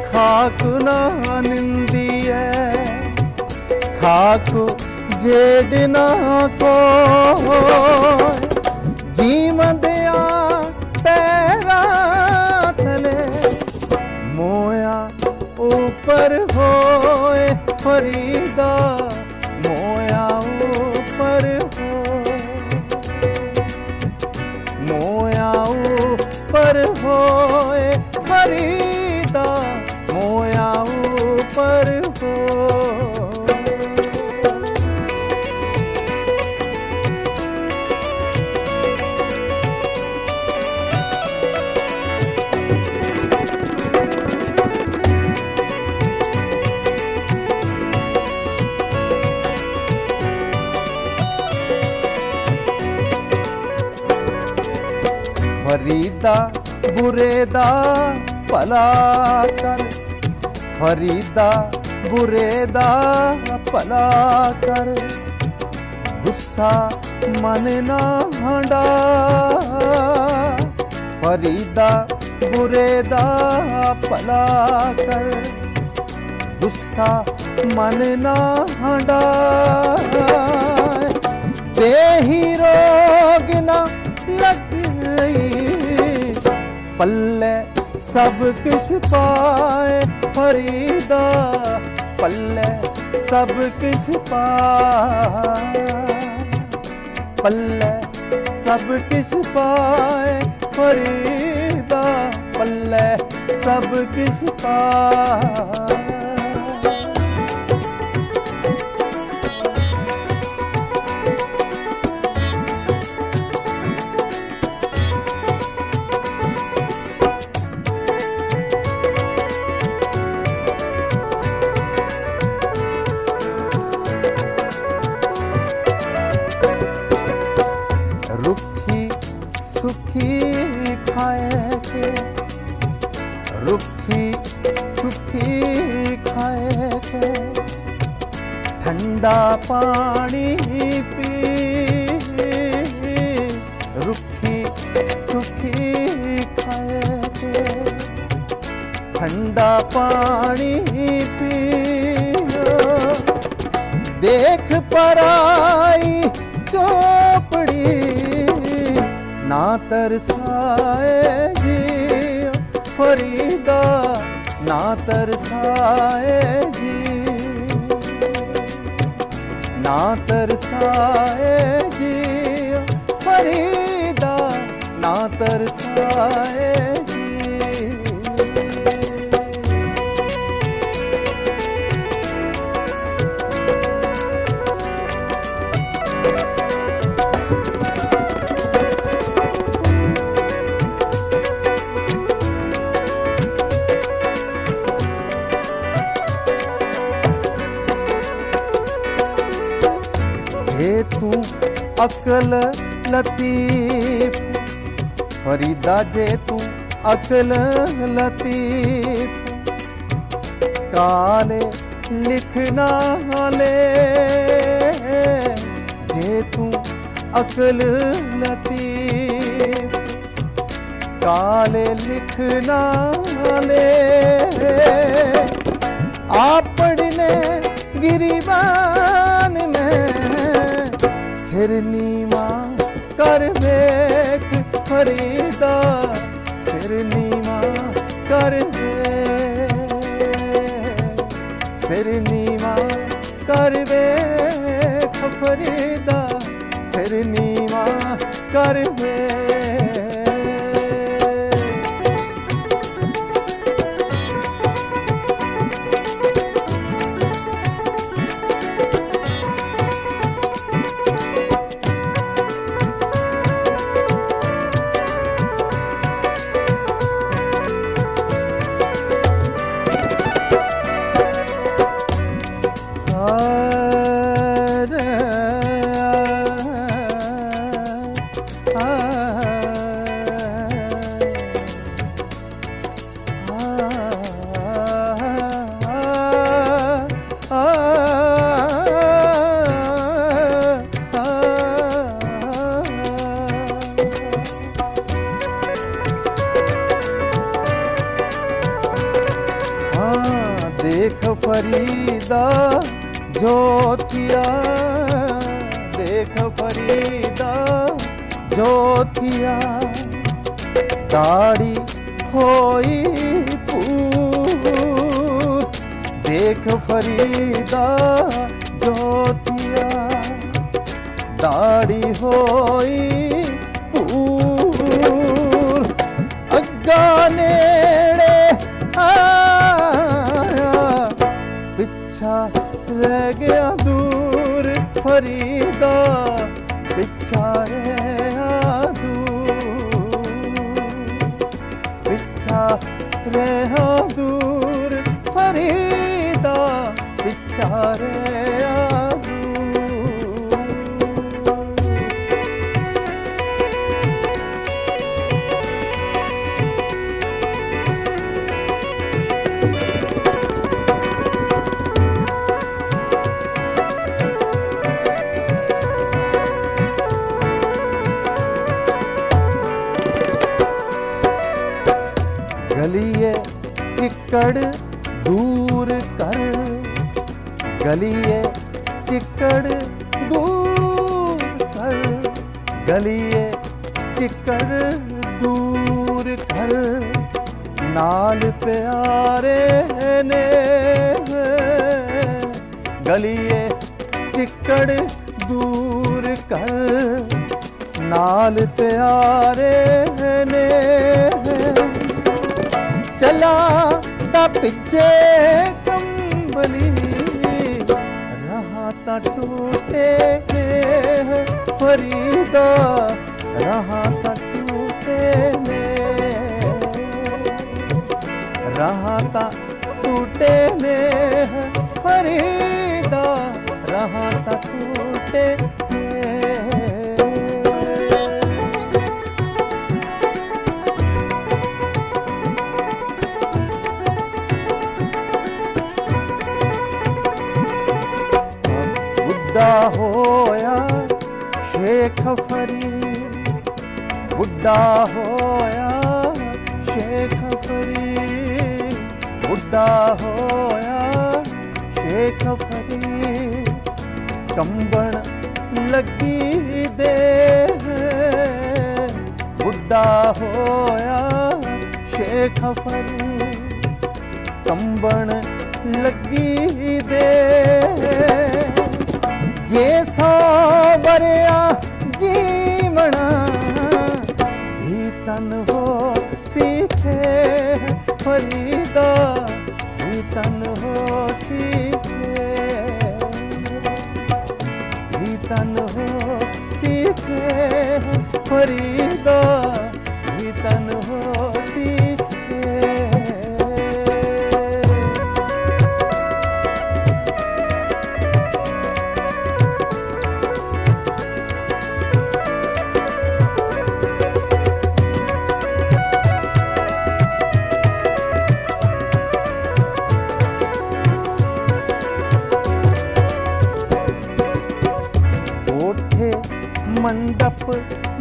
खाक ना निंदी है, खाक जेड़ ना को जीवंदिया तेरा मोया ऊपर होए फरीदा, मोया ऊपर हो, मोया फरीदा बुरे दा भला कर, फरीदा बुरे दा भला कर, गुस्सा मन ना हंडा, फरीदा बुरे दा भला कर, गुस्सा मन ना हंडा, देही रोग ना लग गई, पल्ले सब किश पाए फरीदा, पल्ले सब किश पाए, पल्ले सब किश पाए फरीदा, पल्ले सब किश पाए। रुखी सुखी खाए के, रुखी सुखी खाए के, ठंडा पानी पी, रुखी सुखी खाए के, ठंडा पानी पी, देख पराई चौपड़ी ना तरसाए जी फरीदा, ना तरसाए जी, ना तरसाए जी फरीदा, ना तरसाए जी। जे तू अकल लतीफ फरीदा, जे तू अकल लतीफ, काले लिखना ले, जे तू अकल लतीफ, काले लिखना ले, आपने गिरिबान में सिर नीमा कर देख फरीदा, सिर नीमा कर देख, सिर नीमा कर देख फरीदा, सिर नीमा कर देख। देख फरीदा जोतिया, देख फरीदा जोतिया, दाढ़ी होई पूर, देख फरीदा जोतिया, दाढ़ी होई पूर, अग्गा नेड़े आया, पिछा रह गया दूर फरीदा, पिछा रहा दूर, पिछा रहा दूर फरीदा, पिछा रहा दूर। चिक्कड़ दूर कर, गलिए चिक्कड़ दूर कर, गलिए चिक्कड़ दूर कर, नाल प्यारे ने गलिए चिक्कड़ दूर कर, नाल प्यारे ने चला ता पिछे कंबली, रहा ता टूटे फरीदा, रहा ता टूटे ने, रहा ता टूटे ने फरीदा, रहा ता टूटे ने। बुढ़ा होया शेख फरीद, बुढ़ा होया शेख फरीद, बुढ़ा होया शेख फरीद, कंबन लगी दे, बुढ़ा होया शेख फरीद, कंबन लगी दे, जे सावरिया जीवना भी तन हो सीखे फरीदा, भी तन हो सीखे, भी तन हो सीखे फरीदा, भी तन हो सीखे। मंडप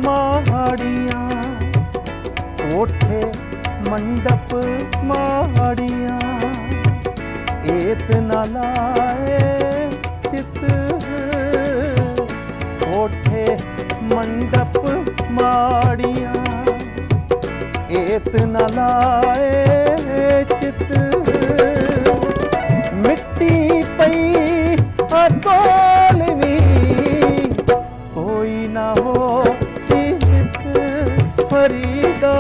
माड़ियाँ, कोठे मंडप माड़ियाँ, एत न लाए चित, कोठे मंडप माड़ियाँ, एत न लाए चित, मिट्टी पई अतोलवी, कोई ना हो सीमित फरीदा,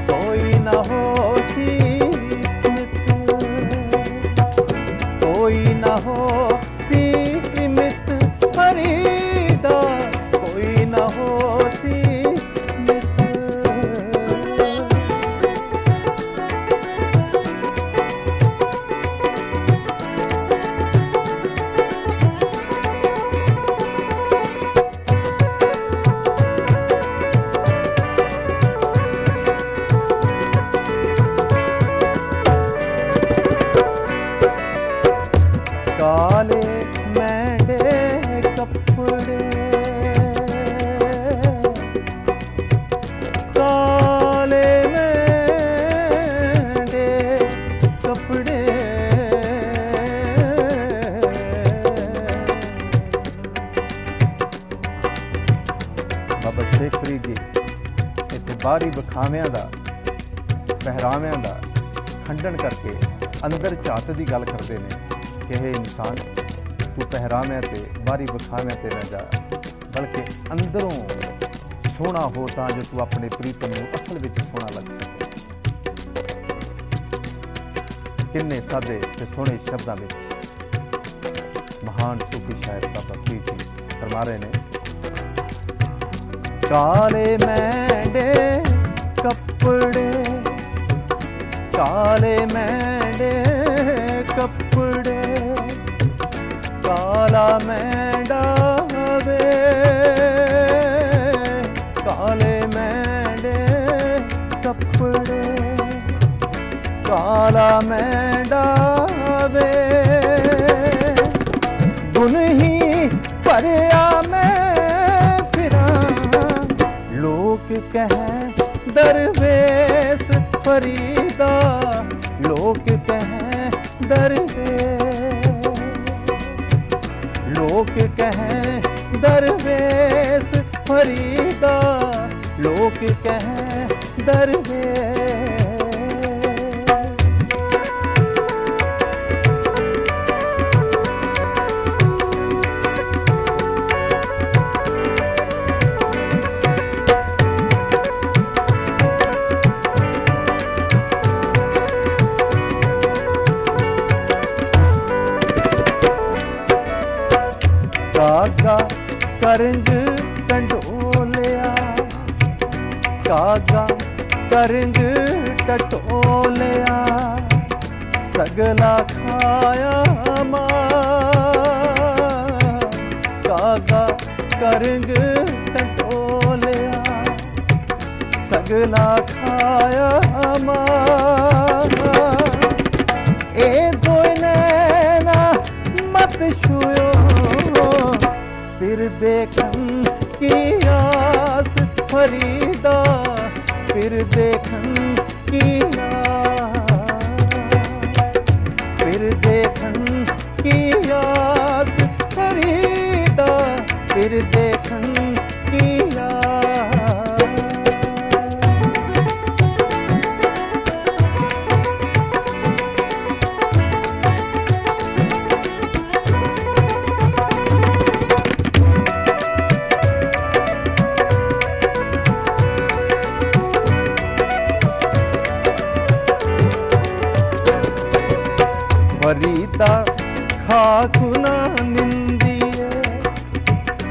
कोई ना हो सीमित, कोई ना हो सीमित फरीदा, कोई ना हो सीमित। काले मैंडे कपड़े, काले मैंडे कपड़े, बाबा शेख फरीद जी इत्थे बाहरी विखावियां दा पहरावियां दा खंडन करके अंदर झात दी गल करते हैं कि हे इंसान तू पहरावियां ते बाहरी विखावियां ते न जा, बल्कि अंदरों सोहना हो तां जो तू अपने प्रीतम नूं असल विच सोहना लग सके। किन्ने सादे ते सोहणे शब्दां विच महान सूफी शायर बाबा फरीद जी फरमा रहे ने, काले मैंडे कपड़े, काले मैंडे कपड़े, काला मैंडा वे, काले मैंडे कपड़े, काला मैंडा वे, गुन ही भरिया मैं फिरा, लोग कहें दरवेश फरीदा, लोग फरीदा लोक कहें दरवेश। कागा करंग टंडोलिया, कागा करंग टटोलिया, सगला खाया मां। कागा करंग टटोलिया, सगला खाया मां। ए दो नैना मत छुयो, फिर देखन की आस फरीदा, फिर देखन की आस, फिर देखन की आस फरीदा, फिर देखन की आस। फरीदा खाकुना निंदिए,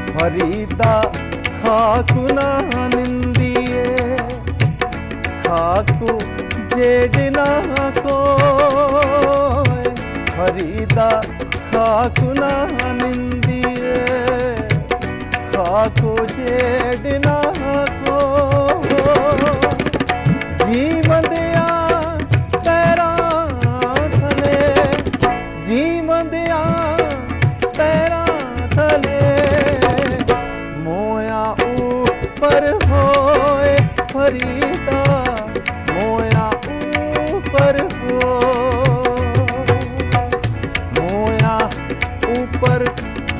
फरीदा खाकुना निंदिए, खाकु जेडना को। फरीदा खाकुना निंदिए, खाकु जेडना को। जीवंदिया पैरा थले, जीवंदिया पैरा थले, मोया ऊपर होए फरीदा, मोया ऊपर हो, मोया ऊपर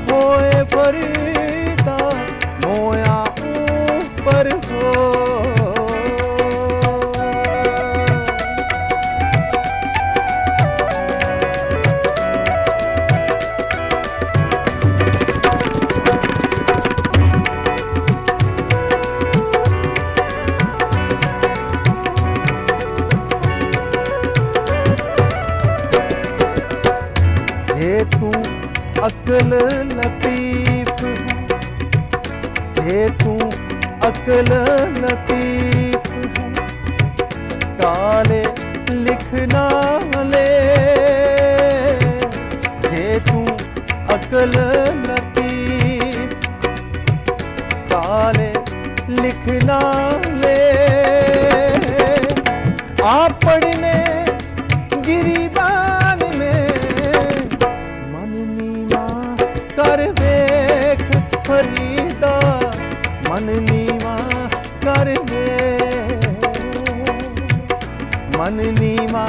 होए फरीदा, मोया ऊपर हो। जे तू अकल लतीफ है, जे तू अकल लतीफ है, काले लिखना ले। जे तू अकल लतीफ, काले लिखना ले। आप पढ़ने गिरिदान में, मन नीवा कर वेख फरीदा, मन नीवा कर वेख, मन नीवा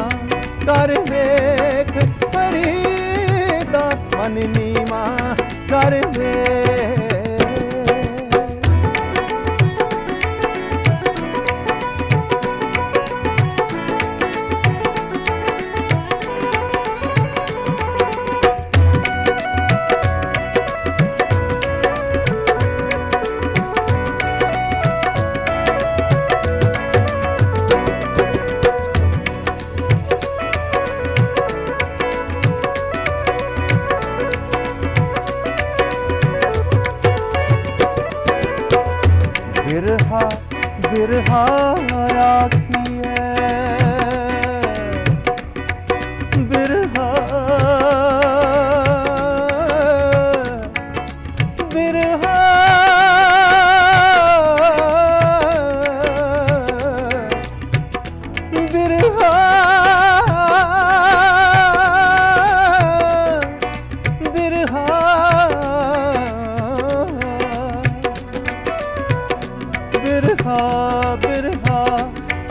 कर वेख फरीदा, मन नीवा कर वेख। बिरहा बिरहा आखिए, बिरहा बिरहा बिरहा बिरहा बिरहा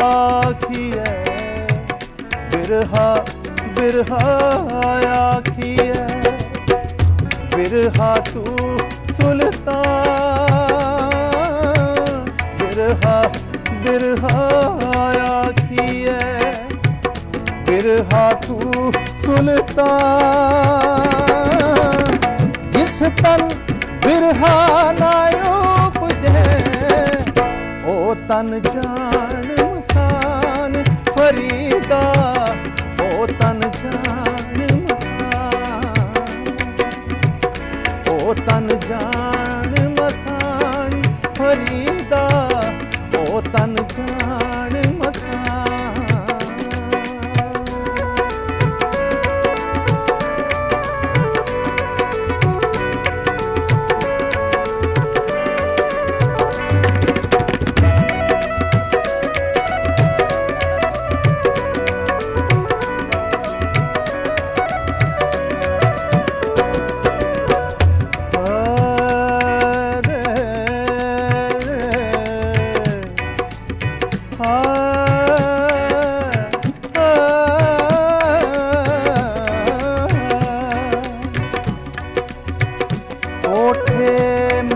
आखिए, बिरहा बिरहा आखिए, बिरहा तू सुल्तान, आखिए बिरहा तू सुल्तान जिस तन बिरहा ना उपजे ओ तन जान मसान फरीदा ओ तन जान मसान ओ तन जान मसान फरीदा ओ तन जान मसान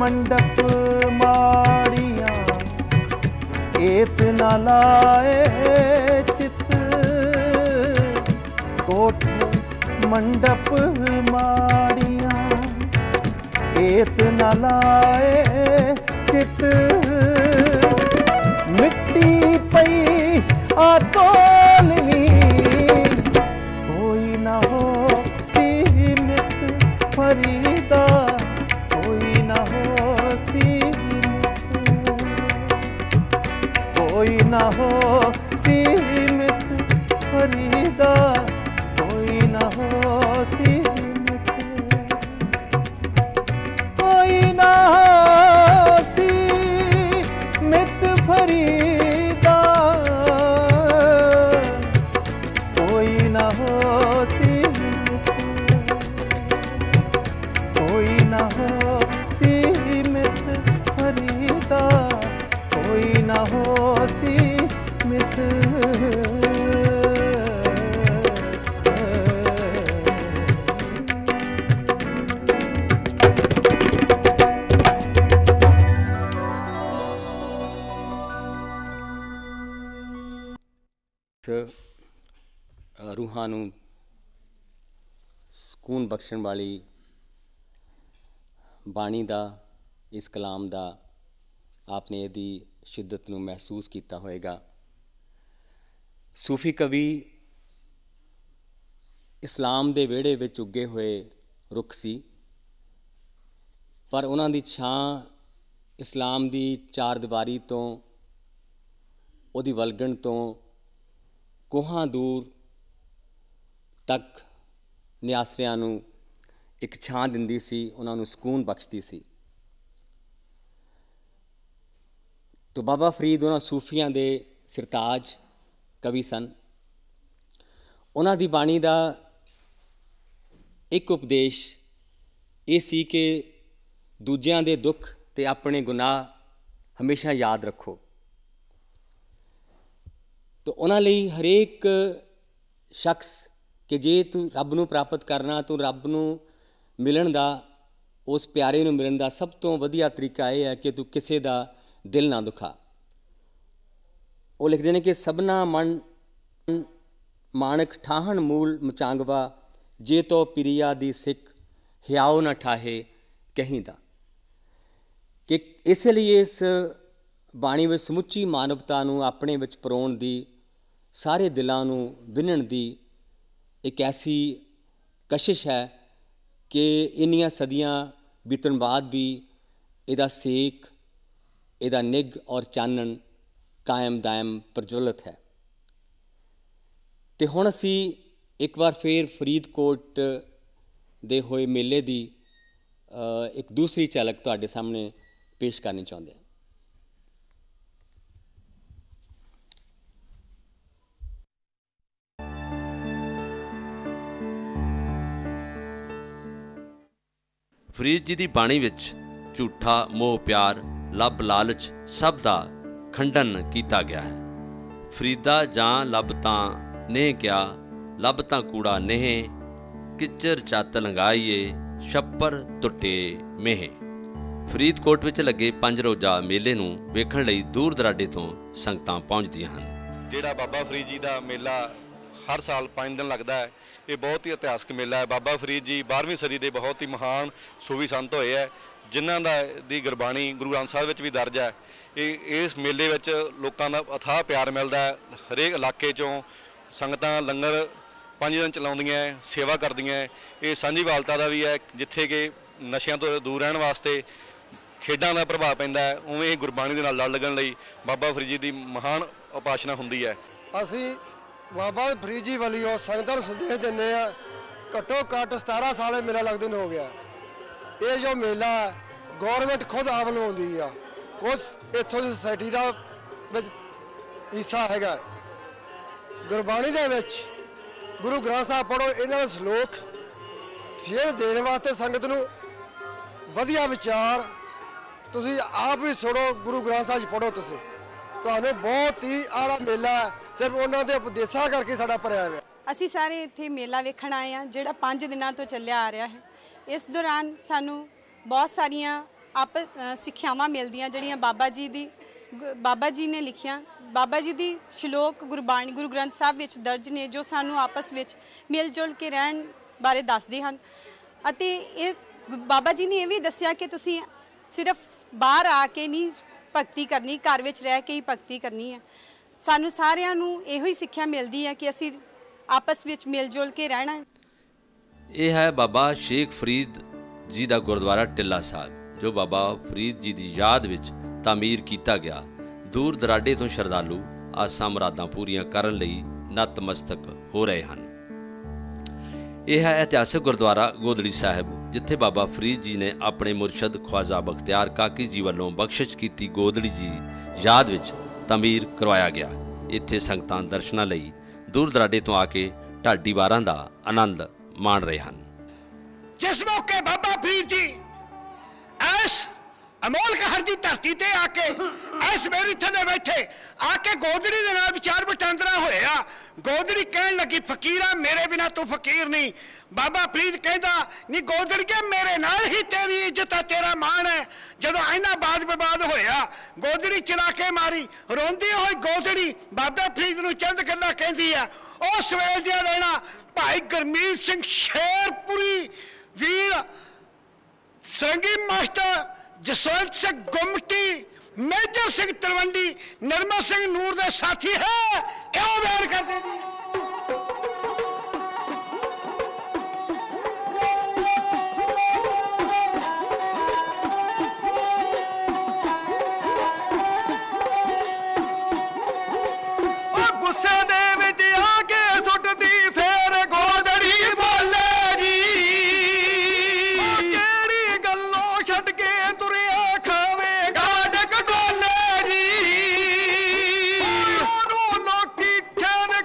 मंडप माड़ियां एत न लाए चित कोठे मंडप माड़ियां एत न लाए चित मिट्टी पई आतोलनी कोई न हो सीमित फरीदा कोई न हो कोई न हो सीमित फरीदा कोई न हो सीमित कोई न हो सीमित फरीदा कोई न हो सीमित कोई न हो सीमित फरीदा कोई न हो सीमित रूहां नूं ਸਕੂਨ ਬਖਸ਼ਣ ਵਾਲੀ ਬਾਣੀ ਦਾ ਇਸ ਕਲਾਮ ਦਾ आपने यदि शिद्दत नूं महसूस किया होएगा। सूफी कवि इस्लाम दे विहड़े विच उगे हुए रुख सी, पर उन्हां दी छां इस्लाम दी चार दीवारी तो उहदी वलगण तो कोहां दूर तक निआसरियां नूं एक छां दिंदी सी, उन्हां नूं सकून बख्शदी सी। तो बाबा फरीद उन्हां सूफियां दे सिरताज कवि सन। उन्हां दी बाणी दा एक उपदेश ये सी कि दूजियां दे दुख ते अपने गुनाह हमेशा याद रखो। तो उन्हां लई हरेक शख्स कि जे तू रब नूं प्राप्त करना, तू रब नूं मिलन दा, उस प्यारे नूं मिलन दा सब तो वधिया तरीका यह है कि तू किसी दा दिल ना दुखा। वो लिखते हैं कि सबना मन माणक ठाहन मूल मचांगवा, जे तो पिरिया दी सिख हियाओ न ठाहे कहीं दा। कि इसलिए इस बाणी में समुची मानवता नूं अपने विच परोण दी, सारे दिलां नूं विन्हण दी एक ऐसी कशिश है कि इन्नियां सदियां बीतण बाद भी इहदा सेक, इहदा निग और चानन कायम दायम प्रज्वलित है। तो हुण असी एक बार फिर फरीदकोट दे होए मेले दी एक दूसरी झलक तुहाडे सामने पेश करनी चाहुंदे हां। फरीद जी की बाणी विच झूठा मोह प्यार लभ लालच सब दा खंडन किया गया है। फरीदा जां लभ तां नेह क्या, लभ तां कूड़ा नेह, किचर चत लंगाईए छप्पर टुटे मेह। ਫਰੀਦਕੋਟ ਵਿੱਚ ਲੱਗੇ 5 ਰੋਜ਼ਾ ਮੇਲੇ ਨੂੰ ਵੇਖਣ ਲਈ ਦੂਰ ਦਰਾਡੇ ਤੋਂ ਸੰਗਤਾਂ ਪਹੁੰਚਦੀਆਂ ਹਨ। ਜਿਹੜਾ ਬਾਬਾ ਫਰੀਦ ਜੀ ਦਾ ਮੇਲਾ ਹਰ ਸਾਲ 5 ਦਿਨ ਲੱਗਦਾ ਹੈ, ਇਹ ਬਹੁਤ ਹੀ ਇਤਿਹਾਸਕ ਮੇਲਾ ਹੈ। ਬਾਬਾ ਫਰੀਦ ਜੀ 12ਵੀਂ ਸਦੀ ਦੇ ਬਹੁਤ ਹੀ ਮਹਾਨ ਸੂਫੀ ਸੰਤ ਹੋਏ ਹੈ, ਜਿਨ੍ਹਾਂ ਦੀ ਗੁਰਬਾਣੀ ਗੁਰੂ ਗ੍ਰੰਥ ਸਾਹਿਬ ਵਿੱਚ ਵੀ ਦਰਜ ਹੈ। ਇਸ ਮੇਲੇ ਵਿੱਚ ਲੋਕਾਂ ਦਾ ਅਥਾਹ ਪਿਆਰ ਮਿਲਦਾ ਹੈ। ਹਰੇਕ ਇਲਾਕੇ 'ਚੋਂ ਸੰਗਤਾਂ ਲੰਗਰ 5 ਦਿਨ ਚਲਾਉਂਦੀਆਂ, ਸੇਵਾ ਕਰਦੀਆਂ। ਇਹ ਸਾਂਝੀਵਾਲਤਾ ਦਾ ਵੀ ਹੈ, ਜਿੱਥੇ ਕਿ ਨਸ਼ਿਆਂ ਤੋਂ ਦੂਰ ਰਹਿਣ ਵਾਸਤੇ ਖੇਡਾਂ ਦਾ ਪ੍ਰਭਾਵ ਪੈਂਦਾ ਹੈ, ਉਵੇਂ ਗੁਰਬਾਣੀ ਦੇ ਨਾਲ ਲੜ ਲੱਗਣ ਲਈ ਬਾਬਾ ਫਰੀਦ ਜੀ ਦੀ ਮਹਾਨ ਉਪਾਸਨਾ ਹੁੰਦੀ ਹੈ। ਅਸੀਂ ਬਾਬਾ ਫਰੀਦ ਜੀ ਵੱਲੋਂ ਸੰਗਤਾਂ ਨੂੰ ਸੰਦੇਸ਼ ਦਿੰਦੇ ਹਾਂ, ਘੱਟੋ ਘੱਟ 17 ਸਾਲ ਇਹ ਮੇਲਾ ਲੱਗਦੇ ਨੂੰ ਹੋ ਗਿਆ। ਇਹ ਜੋ ਮੇਲਾ ਗੌਰਮੈਂਟ ਖੁਦ ਆਪ ਲਵਾਉਂਦੀ ਆ, ਕੁਝ ਇੱਥੋਂ ਦੀ ਸੁਸਾਇਟੀ ਦਾ ਵਿੱਚ ਹਿੱਸਾ ਹੈਗਾ। ਗੁਰਬਾਣੀ ਦੇ ਵਿੱਚ ਗੁਰੂ ਗ੍ਰੰਥ ਸਾਹਿਬ ਪੜ੍ਹੋ, ਇਹਨਾਂ ਦੇ ਸ਼ਲੋਕ ਸੇਧ ਦੇਣ ਵਾਸਤੇ ਸੰਗਤ ਨੂੰ ਵਧੀਆ ਵਿਚਾਰ ਤੁਸੀਂ ਆਪ ਵੀ ਸੁਣੋ, ਗੁਰੂ ਗ੍ਰੰਥ ਸਾਹਿਬ ਪੜ੍ਹੋ, ਤੁਸੀਂ ਤੁਹਾਨੂੰ ਬਹੁਤ ਹੀ ਆਲਾ ਮੇਲਾ ਸਿਰਫ ਉਹਨਾਂ ਦੇ ਉਪਦੇਸ਼ਾਂ ਕਰਕੇ ਸਾਡਾ ਭਰਿਆ ਹੋਇਆ। ਅਸੀਂ ਸਾਰੇ ਇੱਥੇ ਮੇਲਾ ਵੇਖਣ ਆਏ ਹਾਂ, ਜਿਹੜਾ 5 ਦਿਨਾਂ ਤੋਂ ਚੱਲਿਆ ਆ ਰਿਹਾ ਹੈ। ਇਸ ਦੌਰਾਨ ਸਾਨੂੰ ਬਹੁਤ ਸਾਰੀਆਂ ਸਿੱਖਿਆਵਾਂ ਮਿਲਦੀਆਂ, ਜਿਹੜੀਆਂ ਬਾਬਾ ਜੀ ਨੇ ਲਿਖੀਆਂ, ਬਾਬਾ ਜੀ ਦੀ ਸ਼ਲੋਕ ਗੁਰਬਾਣੀ ਗੁਰੂ ਗ੍ਰੰਥ ਸਾਹਿਬ ਵਿੱਚ ਦਰਜ ਨੇ, ਜੋ ਸਾਨੂੰ ਆਪਸ ਵਿੱਚ ਮਿਲ ਜੁਲ ਕੇ ਰਹਿਣ ਬਾਰੇ ਦੱਸਦੇ ਹਨ। ਅਤੇ ਇਹ ਬਾਬਾ ਜੀ ਨੇ ਇਹ ਵੀ ਦੱਸਿਆ ਕਿ ਤੁਸੀਂ ਸਿਰਫ ਬਾਹਰ ਆ ਕੇ ਨਹੀਂ ਭਗਤੀ ਕਰਨੀ, ਘਰ ਵਿੱਚ ਰਹਿ ਕੇ ਹੀ ਭਗਤੀ ਕਰਨੀ ਹੈ। ਸਾਨੂੰ ਸਾਰਿਆਂ ਨੂੰ ਇਹੋ ਹੀ ਸਿੱਖਿਆ ਮਿਲਦੀ ਹੈ ਕਿ ਅਸੀਂ ਆਪਸ ਵਿੱਚ ਮਿਲ ਜੁਲ ਕੇ ਰਹਿਣਾ ਹੈ। ਇਹ ਹੈ ਬਾਬਾ ਸ਼ੇਖ ਫਰੀਦ ਜੀ ਦਾ ਗੁਰਦੁਆਰਾ ਟਿੱਲਾ ਸਾਹਿਬ, ਜੋ ਬਾਬਾ ਫਰੀਦ ਜੀ ਦੀ ਯਾਦ ਵਿੱਚ ਤਾਮੀਰ ਕੀਤਾ ਗਿਆ। ਦੂਰ ਦਰਾਡੇ ਤੋਂ ਸ਼ਰਧਾਲੂ ਆਸਾਂ ਮੁਰਾਦਾਂ ਪੂਰੀਆਂ ਕਰਨ ਲਈ ਨਤਮਸਤਕ ਹੋ ਰਹੇ ਹਨ। ਇਹ ਹੈ ਇਤਿਹਾਸਕ ਗੁਰਦੁਆਰਾ ਗੋਦੜੀ ਸਾਹਿਬ, ਜਿੱਥੇ ਬਾਬਾ ਫਰੀਦ ਜੀ ਨੇ ਆਪਣੇ ਮੁਰਸ਼ਦ ਖਵਾਜਾ ਬਖਤਿਆਰ ਕਾਕੀ ਜੀ ਵੱਲੋਂ ਬਖਸ਼ਿਸ਼ ਕੀਤੀ ਗੋਦੜੀ ਜੀ ਯਾਦ ਵਿੱਚ ਤਾਮੀਰ ਕਰਵਾਇਆ ਗਿਆ। ਇੱਥੇ ਸੰਗਤਾਂ ਦਰਸ਼ਨਾਂ ਲਈ ਦੂਰ ਦਰਾਡੇ ਤੋਂ ਆ ਕੇ ਢਾਡੀ ਵਾਰਾਂ ਦਾ ਆਨੰਦ ਮਾਣ ਰਹੇ ਹਨ। ਜਿਸ ਮੌਕੇ ਬਾਬਾ ਫਰੀਦ ਜੀ ਇਸ ਅਮੋਲ ਕਹਿਰ ਦੀ ਧਰਤੀ ਤੇ ਆ ਕੇ ਇਸ ਮੇਰੀਥੇ ਦੇ ਬੈਠੇ ਆ ਕੇ ਗੋਦੜੀ ਦੇ ਨਾਲ ਵਿਚਾਰ ਵਟਾਂਦਰਾ ਹੋਇਆ। ਗੋਦੜੀ ਕਹਿਣ ਲੱਗੀ, ਫਕੀਰਾ ਮੇਰੇ ਬਿਨਾ ਤੂੰ ਫਕੀਰ ਨਹੀਂ। ਬਾਬਾ ਫਰੀਦ ਕਹਿੰਦਾ, ਨਹੀਂ ਗੋਦੜੀਏ ਮੇਰੇ ਨਾਲ ਹੀ ਤੇਰੀ ਇੱਜ਼ਤ ਹੈ, ਤੇਰਾ ਮਾਣ ਹੈ। ਜਦੋਂ ਇਹਨਾਂ ਬਾਦ ਵਿਵਾਦ ਹੋਇਆ, ਗੋਦੜੀ ਚਲਾ ਕੇ ਮਾਰੀ। ਰੋਂਦੀ ਹੋਈ ਗੋਦੜੀ ਬਾਬਾ ਫਰੀਦ ਨੂੰ ਚੰਦ ਗੱਲਾਂ ਕਹਿੰਦੀ ਆ। ਉਸ ਵੇਲੇ ਦੀਆਂ ਰਹਿਣਾ ਭਾਈ ਗੁਰਮੀਤ ਸਿੰਘ ਸ਼ੇਰਪੁਰੀ, ਵੀਰ ਸੰਗੀ ਮਾਸਟਰ ਜਸਵੰਤ ਸਿੰਘ ਗੁਮਟੀ, ਮੇਜਰ ਸਿੰਘ ਤਲਵੰਡੀ, ਨਰਮਾ ਸਿੰਘ ਨੂਰ ਦੇ ਸਾਥੀ ਹੈ। ਇਹ ਬਿਆਨ ਕਰਦੇ ਜੀ। ਗੁੱਸੇ ਦੇ ਵਿੱਚ ਆ ਕੇ ਸੁੱਟਦੀ ਫੇਰ ਗੋਦੜੀ ਬੋਲੇ ਜੀ, ਕਿਹੜੀ ਗੱਲੋਂ ਛੱਡ ਕੇ ਤੁਰਿਆ ਖਾਵੇਗਾ ਡਕ ਡੋਲੇ ਜੀ। ਉਹਨੂੰ ਲੋਕੀ ਕਹਿਣ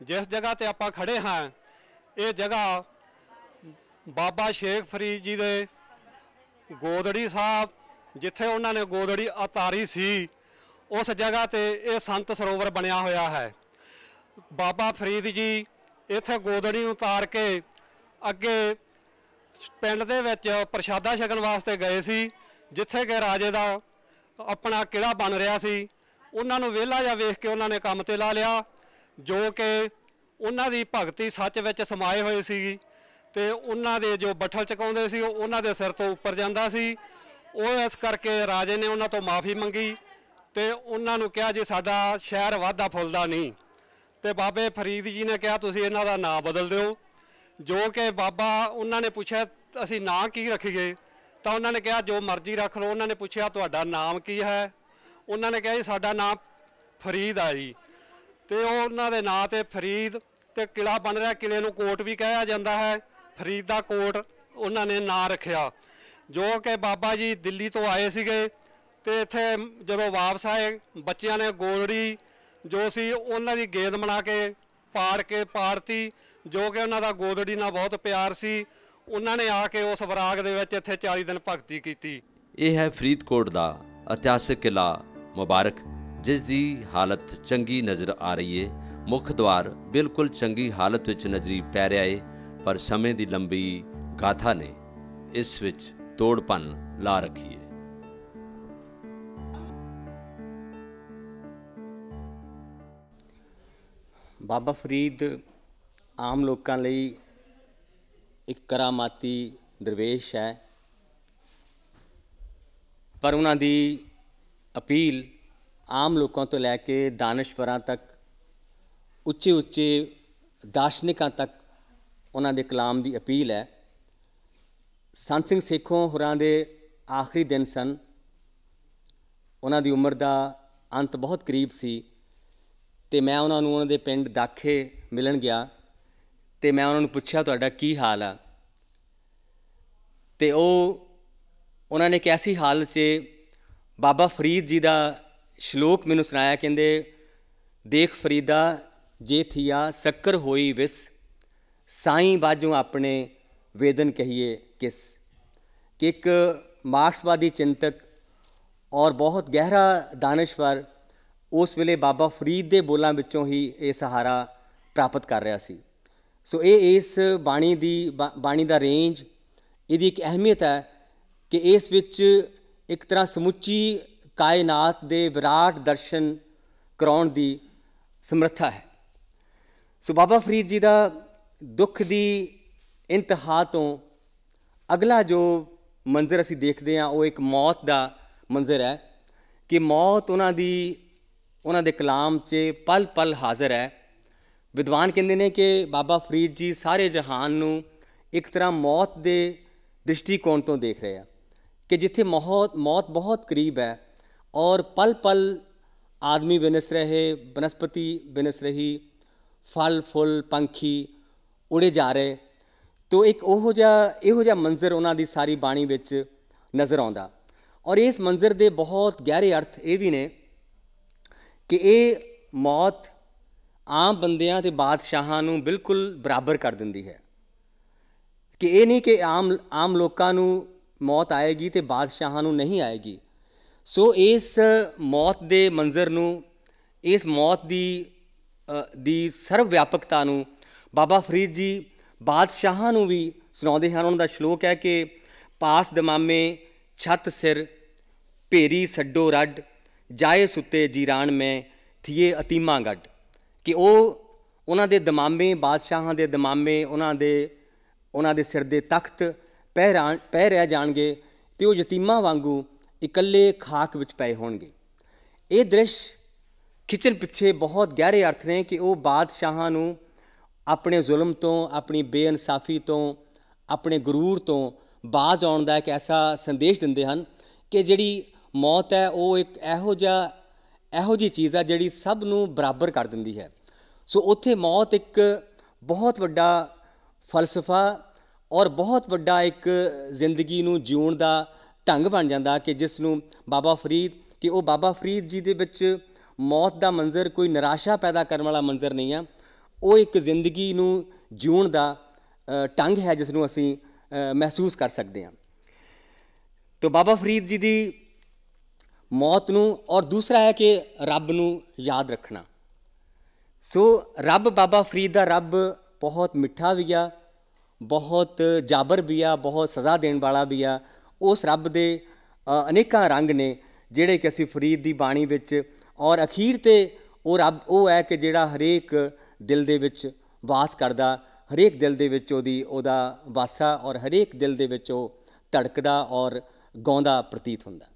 जिस जगह ते आपां खड़े हाँ ये जगह बाबा शेख फरीद जी दे गोदड़ी साहब जिथे उन्होंने गोदड़ी उतारी सी उस जगह ते ये संत सरोवर बनया होया है। बाबा फरीद जी इत्थे गोदड़ी उतार के अगे पिंड दे विच प्रशादा छकन वास्ते गए सी जिथे कि राजे दा अपना किला बन रहा सी। उन्हां नूं वेला जा वेख के उन्होंने काम ते ला लिया जो कि उन्हां दी भगती सच विच समाए होए सी ते उन्हां दे जो बठल चकाउंदे सी उन्हां दे सिर तो उपर जांदा सी। ਉਹ इस करके राजे ने उन्हां तो माफ़ी मंगी तो उन्होंने कहा जी साडा शहर वाधा फुलदा नहीं तो बाबे फरीद जी ने कहा तुसीं इन्हां दा नाम बदल दिओ जो कि बाबा उन्होंने पूछा असीं नां की रखीए तो उन्होंने कहा जो मर्जी रख लो। उन्होंने पूछा तुहाडा नाम की है उन्होंने कहा जी साडा नाम फरीद है जी तो उन्हां दे नां ते फरीद ते किला बन रहा किले नूं कोट भी कहा जाता है फरीद दा कोट उन्होंने नां रखिया जो कि बाबा जी दिल्ली तो आए सीगे ते इत्थे जदों वापस आए बच्चियां ने गोलड़ी जो सी उन्हां दी गेंद बना के पाड़ती जो कि उन्हां दा गोदड़ी नाल बहुत प्यार सी। उन्होंने आके उस वराग दे विच इत्थे 40 दिन भगती कीती। ਇਹ ਹੈ ਫਰੀਦਕੋਟ ਦਾ ਇਤਿਹਾਸਕ ਕਿਲਾ ਮੁਬਾਰਕ ਜਿਸ ਦੀ ਹਾਲਤ ਚੰਗੀ ਨਜ਼ਰ ਆ ਰਹੀ ਹੈ। ਮੁੱਖ ਦੁਆਰ ਬਿਲਕੁਲ ਚੰਗੀ ਹਾਲਤ ਵਿੱਚ ਨਜ਼ਰੀ ਪੈ ਰਿਹਾ ਹੈ ਪਰ ਸਮੇਂ ਦੀ ਲੰਬੀ ਗਾਥਾ ਨੇ ਇਸ ਵਿੱਚ ਤੋੜ ਭੰਨ ਲਾ ਰੱਖੀ ਹੈ। ਬਾਬਾ ਫਰੀਦ ਆਮ ਲੋਕਾਂ ਲਈ ਇੱਕ ਕਰਾਮਾਤੀ ਦਰਵੇਸ਼ ਹੈ ਪਰ ਉਹਨਾਂ ਦੀ ਅਪੀਲ ਆਮ ਲੋਕਾਂ ਤੋਂ ਲੈ ਕੇ ਦਾਨਸ਼ਵਰਾਂ ਤੱਕ ਉੱਚੇ ਉੱਚੇ ਦਾਰਸ਼ਨਿਕਾਂ ਤੱਕ ਉਹਨਾਂ ਦੇ ਕਲਾਮ ਦੀ ਅਪੀਲ ਹੈ। ਸੰਤ ਸਿੰਘ ਸੇਖੋਂ ਹੋਰਾਂ ਦੇ ਆਖਰੀ ਦਿਨ ਸਨ। ਉਹਨਾਂ ਦੀ ਉਮਰ ਦਾ ਅੰਤ ਬਹੁਤ ਕਰੀਬ ਸੀ ਅਤੇ ਮੈਂ ਉਹਨਾਂ ਨੂੰ ਉਹਨਾਂ ਦੇ ਪਿੰਡ ਦਾਖੇ ਮਿਲਣ ਗਿਆ ਅਤੇ ਮੈਂ ਉਹਨਾਂ ਨੂੰ ਪੁੱਛਿਆ ਤੁਹਾਡਾ ਕੀ ਹਾਲ ਆ ਅਤੇ ਉਹਨਾਂ ਨੇ ਇੱਕ ਐਸੀ ਹਾਲਤ 'ਚ ਬਾਬਾ ਫਰੀਦ ਜੀ ਦਾ ਸ਼ਲੋਕ ਮੈਨੂੰ ਸੁਣਾਇਆ। ਕਹਿੰਦੇ ਦੇਖ ਫਰੀਦਾ ਜੇ ਥੀਆ ਸ਼ੱਕਰ ਹੋਈ ਵਿਸ ਸਾਈਂ ਬਾਝੋਂ ਆਪਣੇ वेदन कहिए किस कि एक मार्क्सवादी चिंतक और बहुत गहरा दानश्वर उस वेले बाबा फरीद के बोलों विचों ही ये सहारा प्राप्त कर रहा सी। सो ये इस बाणी दा रेंज इहदी एक अहमियत है कि इस विच एक तरह समुची कायनात दे विराट दर्शन कराउण दी समर्था है। सो बाबा फरीद जी का दुख की इंतहा तो अगला जो मंजर असी देखते हैं वो एक मौत का मंजर है कि मौत उन्हां दे कलाम च पल पल हाज़र है। विद्वान कहते हैं कि बाबा फरीद जी सारे जहान नूं एक तरह मौत के दृष्टिकोण तो देख रहे हैं कि जिथे मौत बहुत करीब है और पल पल आदमी विनस रहे, वनस्पति विनस रही, फल फुल पंखी उड़े जा रहे तो एक इहो जिहा मंजर उन्हां दी सारी बाणी विच नज़र आउंदा। और इस मंजर दे बहुत गहरे अर्थ ये भी ने कि ये मौत आम बंदियां ते बादशाहां नूं बिल्कुल बराबर कर दिंदी है कि ये नहीं कि आम लोकां नूं मौत आएगी तो बादशाहां नूं नहीं आएगी। सो इस मौत दे मंजर नूं इस मौत दी सर्व व्यापकता नूं बाबा फरीद जी बादशाहां नूं भी सुणाउंदे हन। उन्हां दा श्लोक है कि पास दमामे छत सिर भेरी सड्डो रड जाए सुते जीरान में थिए अतीमा गड कि उन्हां दे दमामे बादशाहां दे दमामे उन्हां दे सिर दे तख्त पै रह जाणगे ते वो यतीमां वांगू इकल्ले खाक विच पए होणगे। ये दृश्य खिच्चण पिछे बहुत गहरे अर्थ ने कि वो बादशाहां नूं अपने जुल्म तो, अपनी बेइनसाफी तो, अपने गुरूर तो बाज आउण दा एक ऐसा संदेश दिंदे हन कि जिहड़ी मौत है वो एक इहो जी चीज़ है जिहड़ी सब नूं बराबर कर दिंदी है। सो उत्थे मौत एक बहुत वड्डा फलसफा और बहुत वड्डा एक जिंदगी नूं जीउण दा ढंग बन जांदा कि जिस नूं बाबा फरीद कि वो बाबा फरीद जी दे विच मौत दा मंजर कोई निराशा पैदा करने वाला मंजर नहीं है। ਉਹ ਇੱਕ ਜ਼ਿੰਦਗੀ ਨੂੰ ਜਿਉਣ ਦਾ ਢੰਗ ਹੈ ਜਿਸ ਨੂੰ ਅਸੀਂ ਮਹਿਸੂਸ ਕਰ ਸਕਦੇ ਹਾਂ। तो बाबा फरीद जी की मौत नूं, और दूसरा है कि रब नूं याद रखना। सो रब बाबा फरीद का रब बहुत मिठा भी आ, बहुत जाबर भी आ, बहुत सज़ा देने वाला भी आ। उस रब दे अनेकां रंग ने जिहड़े कि असीं फरीद की बाणी विच, और अखीर ते वो रब वो है कि जिहड़ा हरेक दिल दे विच वास करदा, हरेक दिल दे विच ओहदा वासा, और हरेक दिल दे विच वो धड़कदा और गाउंदा प्रतीत हुंदा।